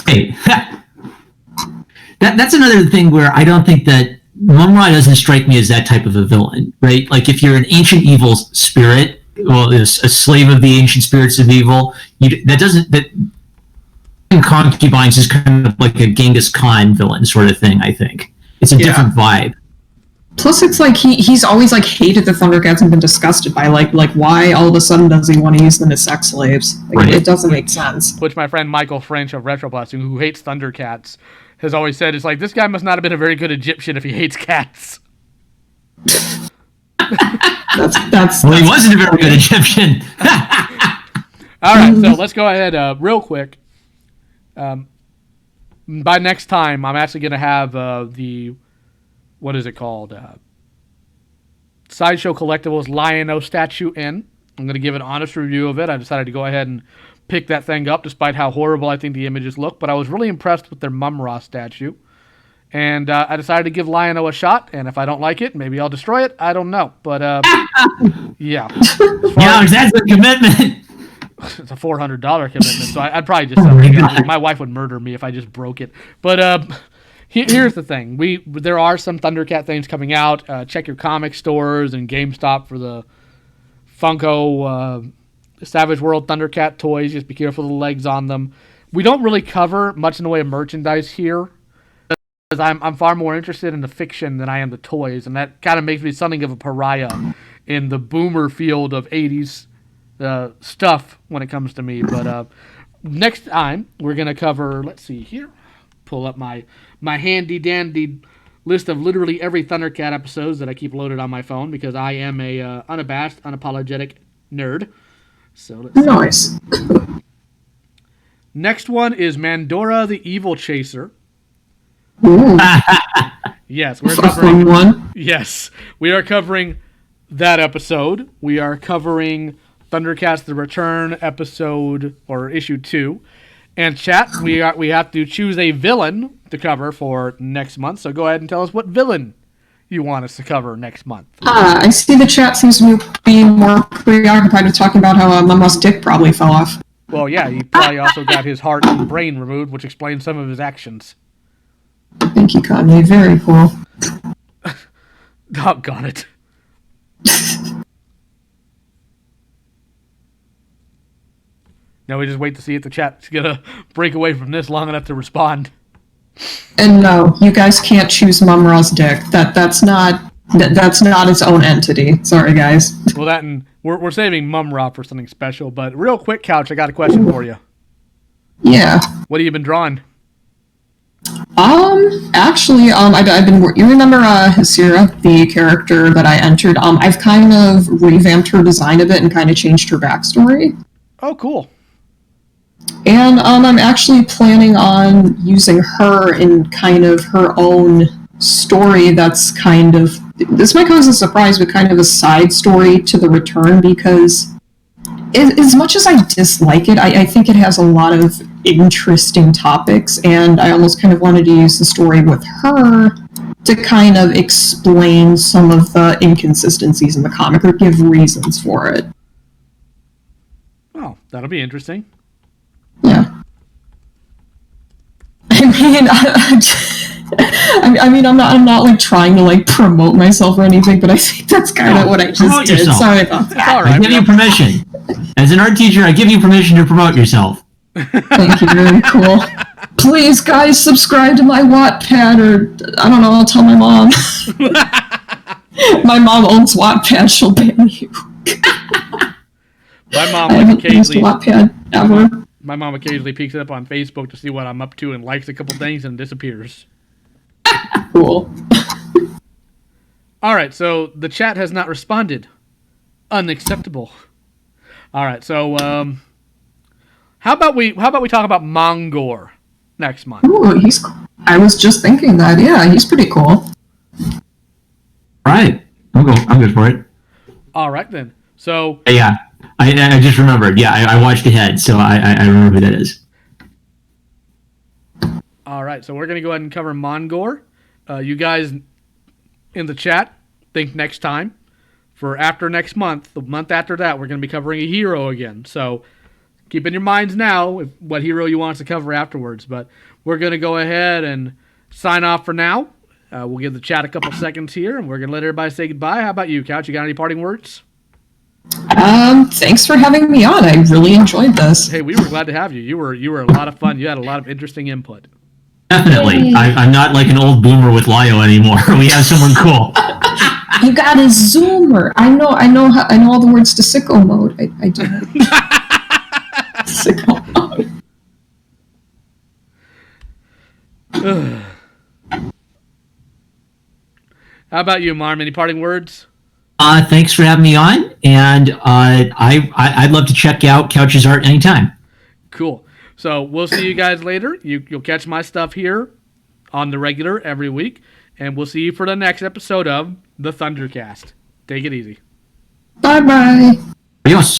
Hey, that's another thing where I don't think that Mumra doesn't strike me as that type of a villain, right? Like if you're an ancient evil spirit, well, a slave of the ancient spirits of evil, that concubines is kind of like a Genghis Khan villain sort of thing. I think it's a different vibe. Plus, it's like he's always like hated the Thundercats and been disgusted by like why all of a sudden does he want to use them as sex slaves? Like, right. It doesn't make sense. Which my friend Michael French of Retroblasting, who hates Thundercats, has always said, it's like, this guy must not have been a very good Egyptian if he hates cats. Well, he wasn't a very good Egyptian. All right, so let's go ahead real quick. By next time, I'm actually going to have what is it called? Sideshow Collectibles Lion-O statue in. I'm going to give an honest review of it. I decided to go ahead and pick that thing up, despite how horrible I think the images look. But I was really impressed with their Mum-Ra statue. And I decided to give Lion-O a shot. And if I don't like it, maybe I'll destroy it. I don't know. But, yeah. Yeah, that's a commitment. It's a $400 commitment, so I'd probably just sell it. My wife would murder me if I just broke it. But here's the thing: there are some Thundercat things coming out. Check your comic stores and GameStop for the Funko Savage World Thundercat toys. Just be careful of the legs on them. We don't really cover much in the way of merchandise here, because I'm far more interested in the fiction than I am the toys, and that kind of makes me something of a pariah in the boomer field of 80s stuff when it comes to me. But next time we're gonna cover, let's see here, pull up my handy dandy list of literally every Thundercat episodes that I keep loaded on my phone, because I am a unabashed, unapologetic nerd. So let's see. Next one is Mandora the Evil Chaser. Yes, we're covering one. Yes, we are covering that episode. We are covering Thundercats The Return episode, or issue 2. And chat, we have to choose a villain to cover for next month. So go ahead and tell us what villain you want us to cover next month. I see the chat seems to be more preoccupied with talking about how Mama's dick probably fell off. Well, yeah, he probably also got his heart and brain removed, which explains some of his actions. Thank you, Kanye. Very cool. Doggone it. Now we just wait to see if the chat's gonna break away from this long enough to respond. And no, you guys can't choose Mum-Ra's dick. That's not its own entity. Sorry, guys. Well, that and we're saving Mum-Ra for something special. But real quick, Couch, I got a question for you. Yeah. What have you been drawing? Actually, I've been. You remember Hasira, the character that I entered? I've kind of revamped her design a bit and kind of changed her backstory. Oh, cool. And I'm actually planning on using her in kind of her own story that's kind of, this might come as a surprise, but kind of a side story to the return, because as much as I dislike it, I think it has a lot of interesting topics, and I almost kind of wanted to use the story with her to kind of explain some of the inconsistencies in the comic or give reasons for it. Oh, that'll be interesting. Yeah. I mean, I'm not like trying to like promote myself or anything, but I think that's kind of what I just promote did. yourself. Sorry about that. All right. I give you permission. As an art teacher, I give you permission to promote yourself. Thank you, very cool. Please, guys, subscribe to my Wattpad, or I don't know, I'll tell my mom. My mom owns Wattpad, she'll ban you. My mom I haven't used occasionally Wattpad ever. My mom occasionally peeks up on Facebook to see what I'm up to and likes a couple things and disappears. Cool. All right, so the chat has not responded. Unacceptable. All right, so how about we talk about Mongor next month? Ooh, I was just thinking that. Yeah, he's pretty cool. All right. I'm good for it. All right then. So Yeah. I just remembered. Yeah, I watched ahead, so I remember who that is. all right, so we're gonna go ahead and cover Mongor. You guys in the chat think next time. For after next month, the month after that, we're going to be covering a hero again. So keep in your minds now what hero you want us to cover afterwards. But we're going to go ahead and sign off for now. We'll give the chat a couple seconds here, and we're going to let everybody say goodbye. How about you, Couch? You got any parting words? Thanks for having me on. I really enjoyed this. Hey, we were glad to have you. You were a lot of fun. You had a lot of interesting input. Definitely. I'm not like an old boomer with Lyo anymore. We have someone cool. You got a zoomer. I know all the words to sicko mode. I do. Sicko mode. How about you, Marm? Any parting words? Thanks for having me on, and I'd love to check out Couch's art anytime. Cool. So we'll see you guys later. You'll catch my stuff here on the regular every week, and we'll see you for the next episode of the ThunderCast. Take it easy. Bye-bye. Adios.